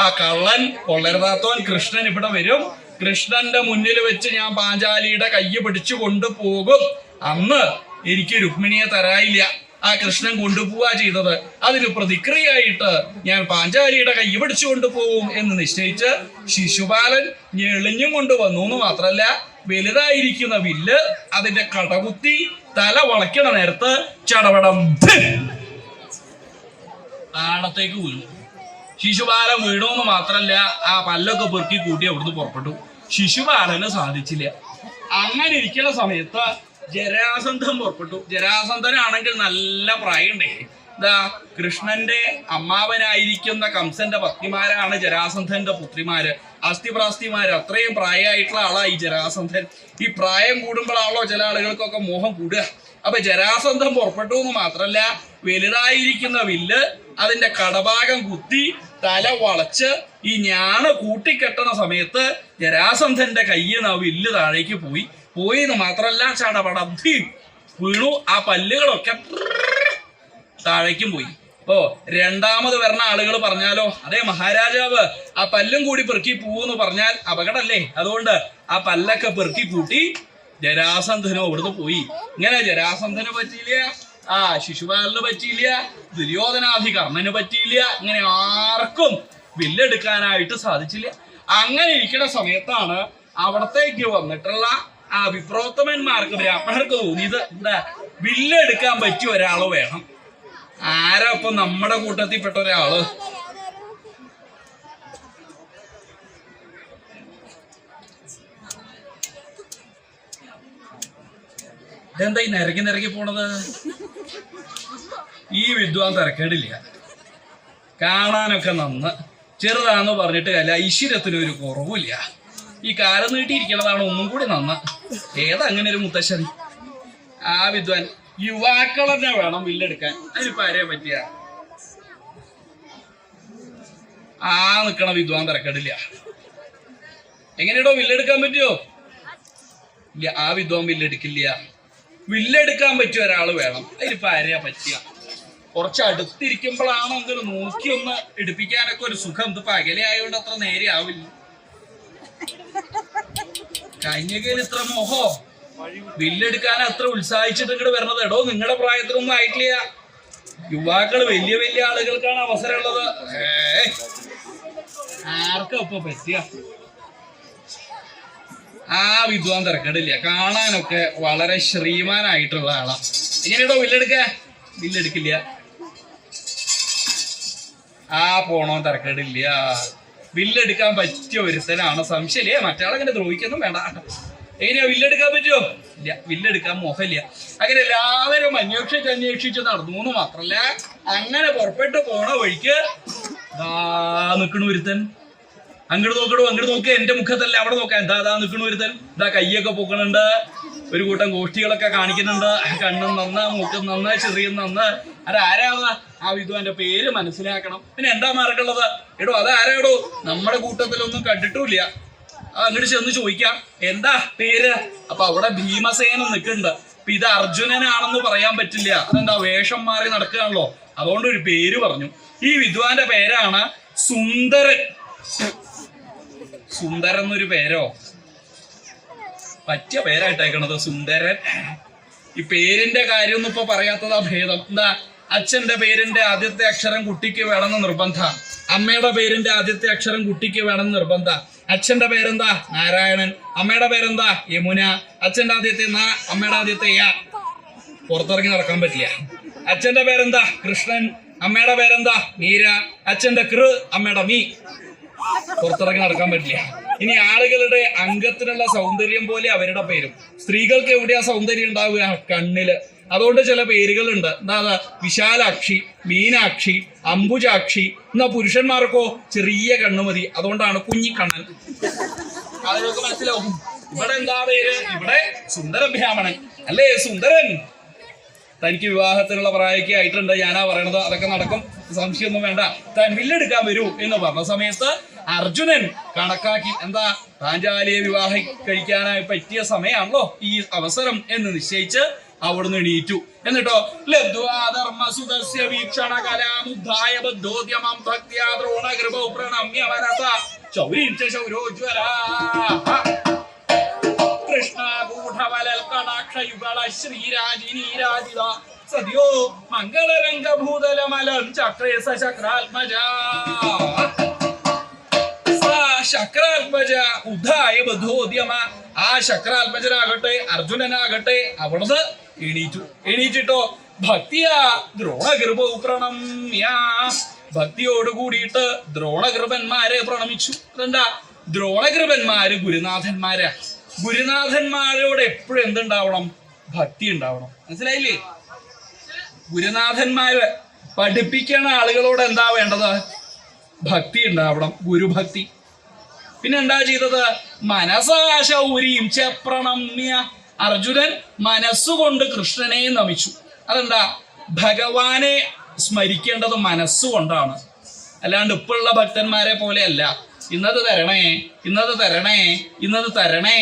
S1: ആ കള്ളൻ കൊള്ളരുതാത്തവൻ കൃഷ്ണൻ ഇവിടെ വരും. കൃഷ്ണന്റെ മുന്നിൽ വെച്ച് ഞാൻ പാഞ്ചാലിയുടെ കൈ പിടിച്ചു കൊണ്ടുപോകും. അന്ന് എനിക്ക് രുക്മിണിയെ തരായില്ല. ആ കൃഷ്ണൻ കൊണ്ടുപോവാ ചെയ്തത്. അതിന് പ്രതിക്രിയയായിട്ട് ഞാൻ പാഞ്ചാലിയുടെ കൈ പിടിച്ചു കൊണ്ടുപോകും എന്ന് നിശ്ചയിച്ച് ശിശുപാലൻ ഞെളിഞ്ഞും കൊണ്ടുവന്നു എന്ന് മാത്രല്ല, വലുതായിരിക്കുന്ന വില്ല് അതിന്റെ കടകുത്തി തല വളയ്ക്കണ നേരത്ത് ചടപടം താഴത്തേക്ക് വീണു. ശിശുപാലൻ വീണോന്ന് മാത്രല്ല, ആ പല്ലൊക്കെ പെറുക്കി കൂട്ടി അവിടുന്ന് പുറപ്പെട്ടു. ശിശുപാലന് സാധിച്ചില്ല. അങ്ങനെ ഇരിക്കുന്ന സമയത്ത് ജരാസന്ധൻ പുറപ്പെട്ടു. ജരാസന്ധനാണെങ്കിൽ നല്ല പ്രായമുണ്ടേ. എന്താ, കൃഷ്ണന്റെ അമ്മാവനായിരിക്കുന്ന കംസന്റെ പത്നിമാരാണ് ജരാസന്ധന്റെ പുത്രിമാര്, അസ്ഥിപ്രാസ്തിമാര്. അത്രയും പ്രായമായിട്ടുള്ള ആളാ ഈ ജരാസന്ധൻ. ഈ പ്രായം കൂടുമ്പോഴാണല്ലോ ചില ആളുകൾക്കൊക്കെ മോഹം കൂടുക. അപ്പൊ ജരാസന്ധൻ പുറപ്പെട്ടു എന്ന് മാത്രല്ല, വലുതായിരിക്കുന്ന വില്ല് അതിന്റെ കടഭാഗം കുത്തി തല വളച്ച് ഈ ഞാണ് കൂട്ടിക്കെട്ടണ സമയത്ത് ജരാസന്ധന്റെ കയ്യിൽ നിന്ന് ആ വില്ല് താഴേക്ക് പോയി എന്ന് മാത്രല്ല, ചടപടത്തി വീണു. ആ പല്ലുകളൊക്കെ താഴേക്കും പോയി. ഓ, രണ്ടാമത് വരുന്ന ആളുകൾ പറഞ്ഞാലോ, അതേ മഹാരാജാവ് ആ പല്ലും കൂടി പെറുക്കി പോവെന്ന് പറഞ്ഞാൽ അപകടല്ലേ. അതുകൊണ്ട് ആ പല്ലൊക്കെ പെറുക്കി കൂട്ടി ജരാസന്ധനോ ഇവിടുന്ന് പോയി. ഇങ്ങനെ ജരാസന്ധന് പറ്റിയില്ല, ആ ശിശുപാലന് പറ്റിയില്ല, ദുര്യോധനാധി കർണന് പറ്റിയില്ല. ഇങ്ങനെ ആർക്കും വില്ലെടുക്കാനായിട്ട് സാധിച്ചില്ല. അങ്ങനെ ഇരിക്കുന്ന സമയത്താണ് അവിടത്തേക്ക് വന്നിട്ടുള്ള ആ വിപ്രോത്തമന്മാർക്ക് ബ്രാഹ്മണർക്ക് തോന്നിയത്, എന്താ, വില്ലെടുക്കാൻ പറ്റിയ ഒരാള് വേണം. ആരാ ഇപ്പൊ നമ്മുടെ കൂട്ടത്തിൽപ്പെട്ട ഒരാള്? ഇതെന്താ ഈ നിരക്കി പോണത്? ഈ വിദ്വാൻ തിരക്കേടില്ല, കാണാനൊക്കെ നന്ന്, ചെറുതാന്ന് പറഞ്ഞിട്ട് അല്ല, ഐശ്വര്യത്തിനൊരു കുറവില്ല. ഈ കാലം നീട്ടിയിരിക്കണതാണ് ഒന്നും കൂടി നന്ന്. ഏതങ്ങനെ ഒരു മുത്തശ്ശൻ? ആ വിദ്വാൻ യുവാക്കളെന്നെ വേണം വില്ലെടുക്കാൻ. അതിനിപ്പോ ആരെയാ പറ്റിയ? ആ നിക്കണ വിദ്വാൻ തിരക്കേടില്ല. എങ്ങനെയാടോ വില്ലെടുക്കാൻ പറ്റുമോ? ഇല്ല, ആ വിദ്വാൻ വില്ലെടുക്കില്ല. വില്ലെടുക്കാൻ പറ്റിയ ഒരാള് വേണം. അതിനിപ്പോ ആരെയാ പറ്റിയ? കുറച്ച് അടുത്തിരിക്കുമ്പോഴാണ് അങ്ങനെ നോക്കി ഒന്ന് എടുപ്പിക്കാനൊക്കെ ഒരു സുഖം. ഇതിപ്പോ അകലെ ആയതുകൊണ്ട് അത്ര നേരെ ആവില്ല. കഴിഞ്ഞകയിൽ ഇത്ര മോഹോ വില്ലെടുക്കാൻ അത്ര ഉത്സാഹിച്ചിട്ട് ഇങ്ങോട്ട് വരണത്. എടോ നിങ്ങളുടെ പ്രായത്തിലൊന്നും ആയിട്ടില്ല. യുവാക്കള് വലിയ വലിയ ആളുകൾക്കാണ് അവസരം ഉള്ളത്. ആർക്കാ ഇപ്പൊ പറ്റിയ ആ വിദ്വാൻ തിരക്കടില്ല. കാണാനൊക്കെ വളരെ ശ്രീമാനായിട്ടുള്ള ആളാ. എങ്ങനെയാണോ വില്ലെടുക്കില്ല. ആ പോണോ തിരക്കടില്ല. വില്ലെടുക്കാൻ പറ്റിയ ഒരുത്തനാണ്. സംശയമില്ലേ? മറ്റാളെങ്ങനെ ദ്രോഹിക്കൊന്നും വേണ്ട. എങ്ങനെയാ വില്ലെടുക്കാൻ പറ്റുമോ? ഇല്ല, വില്ലെടുക്കാൻ മോഹമില്ല. അങ്ങനെ എല്ലാവരും അന്വേഷിച്ച് നടന്നു എന്ന് മാത്രല്ല, അങ്ങനെ പുറപ്പെട്ട് പോണ വഴിക്ക് നിക്കണു ഒരുത്തൻ. അങ്ങോട്ട് നോക്കുക. എന്റെ മുഖത്തല്ല, അവിടെ നോക്കാം. എന്താ നിക്കണു ഒരുത്തൻ. ഇതാ കയ്യൊക്കെ പൊക്കണുണ്ട്. ഒരു കൂട്ടം ഗോഷ്ഠികളൊക്കെ കാണിക്കുന്നുണ്ട്. കണ്ണും നന്ന്, മൂക്കും നന്ന്, ചെറിയും നന്ന്. അതാരാണ്? ആ വിദ്വാന്റെ പേര് മനസ്സിലാക്കണം. പിന്നെ എന്താ മാർക്കുള്ളത്? എടോ അതാരാടോ? നമ്മുടെ കൂട്ടത്തിലൊന്നും കണ്ടിട്ടില്ല. അങ്ങോട്ട് ചെന്ന് ചോദിക്കാം, എന്താ പേര്? അപ്പൊ അവിടെ ഭീമസേനൻ നിൽക്കുന്നുണ്ട്. അപ്പൊ ഇത് അർജുനനാണെന്ന് പറയാൻ പറ്റില്ല. അതെന്താ, വേഷം മാറി നടക്കുകയാണല്ലോ. അതുകൊണ്ട് ഒരു പേര് പറഞ്ഞു. ഈ വിദ്വാന്റെ പേരാണ് സുന്ദരൻ. സുന്ദരൻ എന്നൊരു പേരോ? പറ്റിയ പേരായിട്ടേക്കണത് സുന്ദരൻ. ഈ പേരിന്റെ കാര്യമൊന്നും ഇപ്പൊ പറയാത്തതാ ഭേദം. എന്താ, അച്ഛന്റെ പേരിന്റെ ആദ്യത്തെ അക്ഷരം കുട്ടിക്ക് വേണമെന്ന് നിർബന്ധ. അമ്മയുടെ പേരിന്റെ ആദ്യത്തെ അക്ഷരം കുട്ടിക്ക് വേണമെന്ന് നിർബന്ധ. അച്ഛന്റെ പേരെന്താ? നാരായണൻ. അമ്മയുടെ പേരെന്താ? യമുന. അച്ഛന്റെ ആദ്യത്തെ ന, അമ്മയുടെ ആദ്യത്തെ യ. പുറത്തിറങ്ങി നടക്കാൻ പറ്റില്ല. അച്ഛന്റെ പേരെന്താ? കൃഷ്ണൻ. അമ്മയുടെ പേരെന്താ? മീര. അച്ഛന്റെ കൃ, അമ്മയുടെ മീ. പുറത്തിറങ്ങി നടക്കാൻ പറ്റില്ല. ഇനി ആളുകളുടെ അംഗത്തിനുള്ള സൗന്ദര്യം പോലെ അവരുടെ പേരും. സ്ത്രീകൾക്ക് എവിടെയാ സൗന്ദര്യം ഉണ്ടാവുക? കണ്ണില്. അതുകൊണ്ട് ചില പേരുകളുണ്ട്. എന്താ, വിശാലാക്ഷി, മീനാക്ഷി, അംബുജാക്ഷി. എന്നാ പുരുഷന്മാർക്കോ ചെറിയ കണ്ണു മതി. അതുകൊണ്ടാണ് കുഞ്ഞിക്കണ്ണൻ. ആളുകൾക്ക് മനസ്സിലാവും. ഇവിടെ എന്താ പേര്? ഇവിടെ സുന്ദരബ്രാഹ്മണൻ അല്ലേ? സുന്ദരൻ. തനിക്ക് വിവാഹത്തിനുള്ള പ്രായമൊക്കെ ആയിട്ടുണ്ട്. ഞാനാ പറയണത്. അതൊക്കെ നടക്കും, സംശയമൊന്നും വേണ്ട. താൻ വില്ലെടുക്കാൻ വരൂ എന്ന് പറഞ്ഞ സമയത്ത് അർജുനൻ കണക്കാക്കി. എന്താ, പാഞ്ചാലിയെ വിവാഹം കഴിക്കാനായി പറ്റിയ സമയമാണല്ലോ ഈ അവസരം എന്ന് നിശ്ചയിച്ച് അവിടുന്ന് എണീറ്റു. എന്നിട്ടോ ലബ്ധ്വാധർമ്മസുതസ്യ വീക്ഷണ കലാമുദ്ധായ ബദ്ധോദ്യമം ഭക്ത്യാ ദ്രോണകൃപൗ പ്രണമ്യ വരസ ശൗരീം ച ശൗരോജ്വലാ കൃഷ്ണകൂഢവലൽകടാക്ഷയുഗള ശ്രീരാജിനീരാജിത സദ്യോ മംഗളരംഗഭൂതലമലം ചക്രേ സചക്രാത്മജാ ശക്രാത്മജ ഉദ്ധായ ബദ്ധോദ്യമ. ആ ശക്രാത്മജനാകട്ടെ, അർജുനനാകട്ടെ അവിടുന്ന് എണീറ്റിട്ടോ ഭക്തിയാ ദ്രോണകൃപൗ പ്രണമ്യ. ഭക്തിയോട് കൂടിയിട്ട് ദ്രോണകൃപന്മാരെ പ്രണമിച്ചു. അതെന്താ, ദ്രോണകൃപന്മാര് ഗുരുനാഥന്മാരാ. ഗുരുനാഥന്മാരോട് എപ്പോഴും എന്തുണ്ടാവണം? ഭക്തി ഉണ്ടാവണം. മനസ്സിലായില്ലേ? ഗുരുനാഥന്മാര് പഠിപ്പിക്കണ ആളുകളോട് എന്താ വേണ്ടത്? ഭക്തി ഉണ്ടാവണം, ഗുരുഭക്തി. പിന്നെ എന്താ ചെയ്തത്? മനസാ ശൗരീം ച പ്രണമ്യ. അർജുനൻ മനസ്സുകൊണ്ട് കൃഷ്ണനെ നമിച്ചു. അതെന്താ, ഭഗവാനെ സ്മരിക്കേണ്ടത് മനസ്സുകൊണ്ടാണ്. അല്ലാണ്ട് ഇപ്പോഴുള്ള ഭക്തന്മാരെ പോലെയല്ല. ഇന്നത് തരണേ, ഇന്നത് തരണേ, ഇന്നത് തരണേ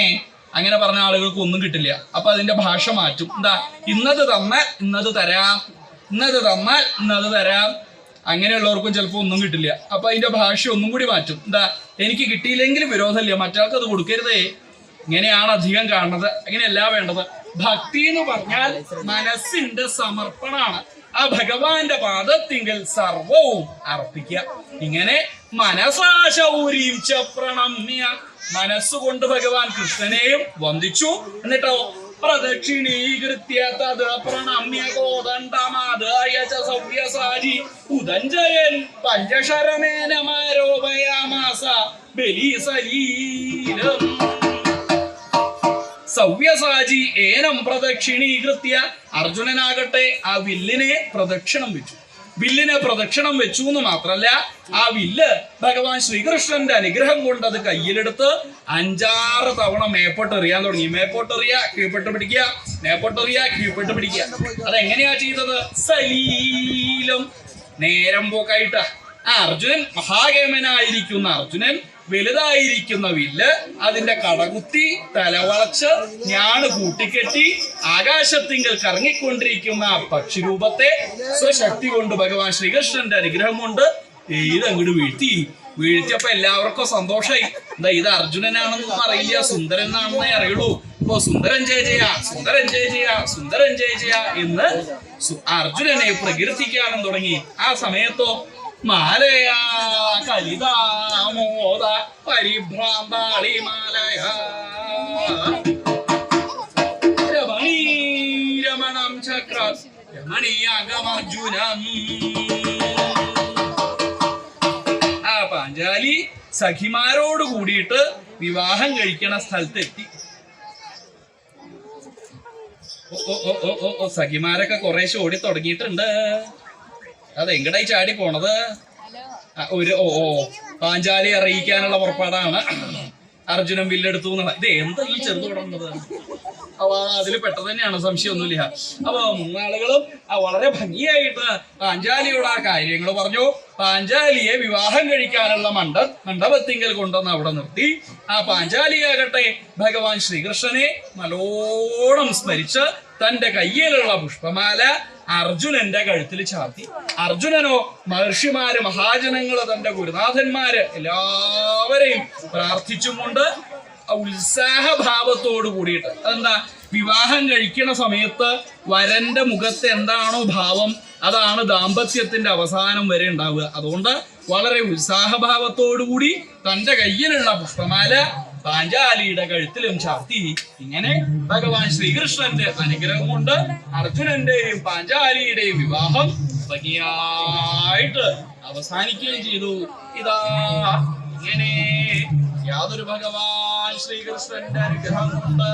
S1: അങ്ങനെ പറഞ്ഞ ആളുകൾക്ക് ഒന്നും കിട്ടില്ല. അപ്പൊ അതിന്റെ ഭാഷ മാറ്റും. എന്താ, ഇന്നത് തന്നാൽ ഇന്നത് തരാം, ഇന്നത് തന്നാൽ ഇന്നത് തരാം. അങ്ങനെയുള്ളവർക്കും ചിലപ്പോൾ ഒന്നും കിട്ടില്ല. അപ്പൊ അതിന്റെ ഭാഷ ഒന്നും കൂടി മാറ്റും. എന്താ, എനിക്ക് കിട്ടിയില്ലെങ്കിലും വിരോധമില്ല, മറ്റാൾക്ക് അത് കൊടുക്കരുതേ. ഇങ്ങനെയാണ് അധികം കാണുന്നത്. അങ്ങനെയല്ല വേണ്ടത്. ഭക്തി എന്ന് പറഞ്ഞാൽ മനസ്സിന്റെ സമർപ്പണമാണ്. ആ ഭഗവാന്റെ പാദത്തിങ്കൽ സർവവും അർപ്പിക്കുക. ഇങ്ങനെ മനസാ ശൗരീം ച പ്രണമ്യ. മനസ്സുകൊണ്ട് ഭഗവാൻ കൃഷ്ണനെയും വന്ദിച്ചു. എന്നിട്ടോ പ്രദക്ഷിണീകൃത്യ തത് പ്രണമ്യ കോദണ്ഡമാദായ ച സവ്യസാചി ഉദഞ്ജയൻ പഞ്ചശരമേനമാരോപയാമാസ ബലീസലീലം. സവ്യസാചി ഏനം പ്രദക്ഷിണീകൃത്യ. അർജുനനാകട്ടെ ആ വില്ലിനെ പ്രദക്ഷിണം വെച്ചു. വില്ലിനെ പ്രദക്ഷിണം വെച്ചു എന്ന് മാത്രല്ല, ആ വില്ല് ഭഗവാൻ ശ്രീകൃഷ്ണന്റെ അനുഗ്രഹം കൊണ്ട് അത് കയ്യിലെടുത്ത് 5-6 തവണ മേപ്പോട്ടെറിയാൻ തുടങ്ങി. മേപ്പോട്ടെറിയ, കീഴ്പ്പെട്ട് പിടിക്കുക, മേപ്പോട്ടെറിയ, കീഴ്പ്പെട്ട് പിടിക്കുക. അതെങ്ങനെയാ ചെയ്തത്? സലീലം, നേരം പോക്കായിട്ട്. ആ അർജുനൻ, മഹാകേമനായിരിക്കുന്ന അർജുനൻ വലുതായിരിക്കുന്ന വില്ല് അതിന്റെ കടകുത്തി തലവളച്ച് ഞാണ് കൂട്ടിക്കെട്ടി ആകാശത്തിങ്കൽ കറങ്ങിക്കൊണ്ടിരിക്കുന്ന ആ പക്ഷിരൂപത്തെ സ്വശക്തി കൊണ്ട് ഭഗവാൻ ശ്രീകൃഷ്ണന്റെ അനുഗ്രഹം കൊണ്ട് ഇതങ്ങോട്ട് വീഴ്ത്തിയപ്പോ എല്ലാവർക്കും സന്തോഷായി. എന്താ ഇത് അർജുനനാണെന്നൊന്നും അറിയില്ല, സുന്ദരനാണെന്നേ അറിയുള്ളൂ. ഇപ്പൊ സുന്ദരൻ ജയ ജയ, സുന്ദരൻ ജയ ജയ, സുന്ദരൻ ജയ ജയ എന്ന് അർജുനനെ പ്രകീർത്തിക്കാനും തുടങ്ങി. ആ സമയത്തോ മാലയാ കലിതാമോദ പരിഭ്രാന്താളി മാലയാ രമണീരമണം ചക്ര രമണീയാഗമർജുനം. ആ പാഞ്ചാലി സഖിമാരോട് കൂടിയിട്ട് വിവാഹം കഴിക്കണ സ്ഥലത്തെത്തി. സഖിമാരൊക്കെ കുറേശ്ശെ ഓടി തുടങ്ങിയിട്ടുണ്ട്. അതെങ്ങടായി ചാടി പോണത്? പാഞ്ചാലി അറിയിക്കാനുള്ള പുറപ്പാടാണ്. അർജുനൻ വില്ലെടുത്തു എന്നുള്ള. ഇത് എന്താ ഈ ചെറുത് തുടങ്ങുന്നത്? അപ്പൊ അതിൽ പെട്ടത് തന്നെയാണ്, സംശയമൊന്നുമില്ല. അപ്പൊ മൂന്നാളുകളും വളരെ ഭംഗിയായിട്ട് പാഞ്ചാലിയോട് ആ കാര്യങ്ങൾ പറഞ്ഞു. പാഞ്ചാലിയെ വിവാഹം കഴിക്കാനുള്ള മണ്ഡപത്തിങ്കൽ കൊണ്ടുവന്ന് അവിടെ നിർത്തി. ആ പാഞ്ചാലിയാകട്ടെ ഭഗവാൻ ശ്രീകൃഷ്ണനെ നല്ലോണം സ്മരിച്ച് തന്റെ കയ്യിലുള്ള പുഷ്പമാല അർജുനന്റെ കഴുത്തിൽ ചാർത്തി. അർജുനനോ മഹർഷിമാര്, മഹാജനങ്ങള്, തന്റെ ഗുരുനാഥന്മാര് എല്ലാവരെയും പ്രാർത്ഥിച്ചും കൊണ്ട് ഉത്സാഹഭാവത്തോട് കൂടിയിട്ട്, അതെന്താ, വിവാഹം കഴിക്കണ സമയത്ത് വരന്റെ മുഖത്ത് എന്താണോ ഭാവം അതാണ് ദാമ്പത്യത്തിന്റെ അവസാനം വരെ ഉണ്ടാവുക. അതുകൊണ്ട് വളരെ ഉത്സാഹഭാവത്തോടുകൂടി തന്റെ കയ്യിലുള്ള പുഷ്പമാല പാഞ്ചാലിയുടെ കഴുത്തിലും ചാർത്തി. ഇങ്ങനെ ഭഗവാൻ ശ്രീകൃഷ്ണന്റെ അനുഗ്രഹം കൊണ്ട് അർജുനന്റെയും പാഞ്ചാലിയുടെയും വിവാഹം ഭംഗിയായിട്ട് അവസാനിക്കുകയും ചെയ്തു. ഇതാ ഇങ്ങനെ യാതൊരു ഭഗവാൻ ശ്രീകൃഷ്ണന്റെ അനുഗ്രഹം കൊണ്ട്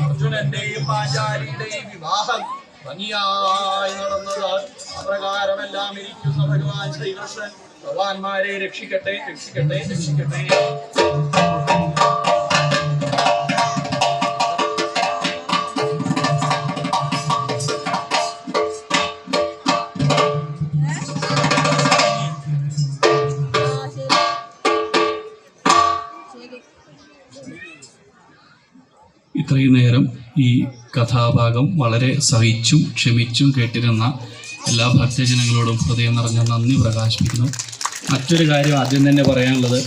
S1: അർജുനന്റെയും പാഞ്ചാലിയുടെയും വിവാഹം ഭംഗിയായി നടന്നത്. അപ്രകാരമെല്ലാം ഇരിക്കുന്ന ഭഗവാൻ ശ്രീകൃഷ്ണൻ ഭഗവാന്മാരെ രക്ഷിക്കട്ടെ, രക്ഷിക്കട്ടെ, രക്ഷിക്കട്ടെ.
S2: ഇത്രയും നേരം ഈ കഥാഭാഗം വളരെ സഹിച്ചും ക്ഷമിച്ചും കേട്ടിരുന്ന എല്ലാ ഭക്തജനങ്ങളോടും ഹൃദയം നിറഞ്ഞ നന്ദി പ്രകാശിപ്പിക്കുന്നു. മറ്റൊരു കാര്യം ആദ്യം തന്നെ പറയാനുള്ളത്,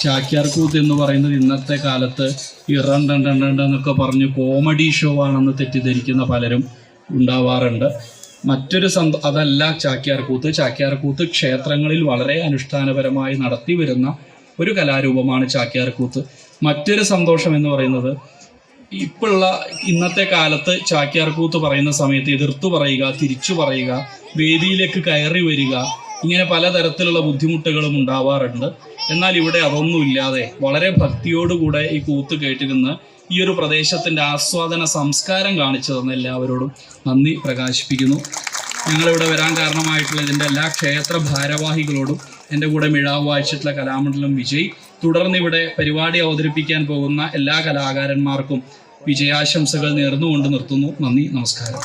S2: ചാക്യാർകൂത്ത് എന്ന് പറയുന്നത് ഇന്നത്തെ കാലത്ത് ഈ എന്നൊക്കെ പറഞ്ഞ് കോമഡി ഷോ ആണെന്ന് തെറ്റിദ്ധരിക്കുന്ന പലരും ഉണ്ടാവാറുണ്ട്. മറ്റൊരു അതല്ല ചാക്യാർകൂത്ത്. ചാക്യാർകൂത്ത് ക്ഷേത്രങ്ങളിൽ വളരെ അനുഷ്ഠാനപരമായി നടത്തി വരുന്ന ഒരു കലാരൂപമാണ് ചാക്യാർകൂത്ത്. മറ്റൊരു സന്തോഷം എന്ന് പറയുന്നത്, ഇപ്പോഴുള്ള ഇന്നത്തെ കാലത്ത് ചാക്യാർകൂത്ത് പറയുന്ന സമയത്ത് എതിർത്തു പറയുക, തിരിച്ചു പറയുക, വേദിയിലേക്ക് കയറി വരിക, ഇങ്ങനെ പലതരത്തിലുള്ള ബുദ്ധിമുട്ടുകളും ഉണ്ടാവാറുണ്ട്. എന്നാൽ ഇവിടെ അതൊന്നുമില്ലാതെ വളരെ ഭക്തിയോടുകൂടെ ഈ കൂത്ത് കേട്ടിരുന്ന് ഈ ഒരു പ്രദേശത്തിൻ്റെ ആസ്വാദന സംസ്കാരം കാണിച്ചു തന്ന എല്ലാവരോടും നന്ദി പ്രകാശിപ്പിക്കുന്നു. ഞങ്ങളിവിടെ വരാൻ കാരണമായിട്ടുള്ള ഇതിൻ്റെ എല്ലാ ക്ഷേത്ര ഭാരവാഹികളോടും എൻ്റെ കൂടെ മിഴാവ് വായിച്ചിട്ടുള്ള കലാമണ്ഡലം വിജയ്, തുടർന്ന് ഇവിടെ പരിപാടി അവതരിപ്പിക്കാൻ പോകുന്ന എല്ലാ കലാകാരന്മാർക്കും വിജയാശംസകൾ നേർന്നുകൊണ്ട് നിർത്തുന്നു. നന്ദി, നമസ്കാരം.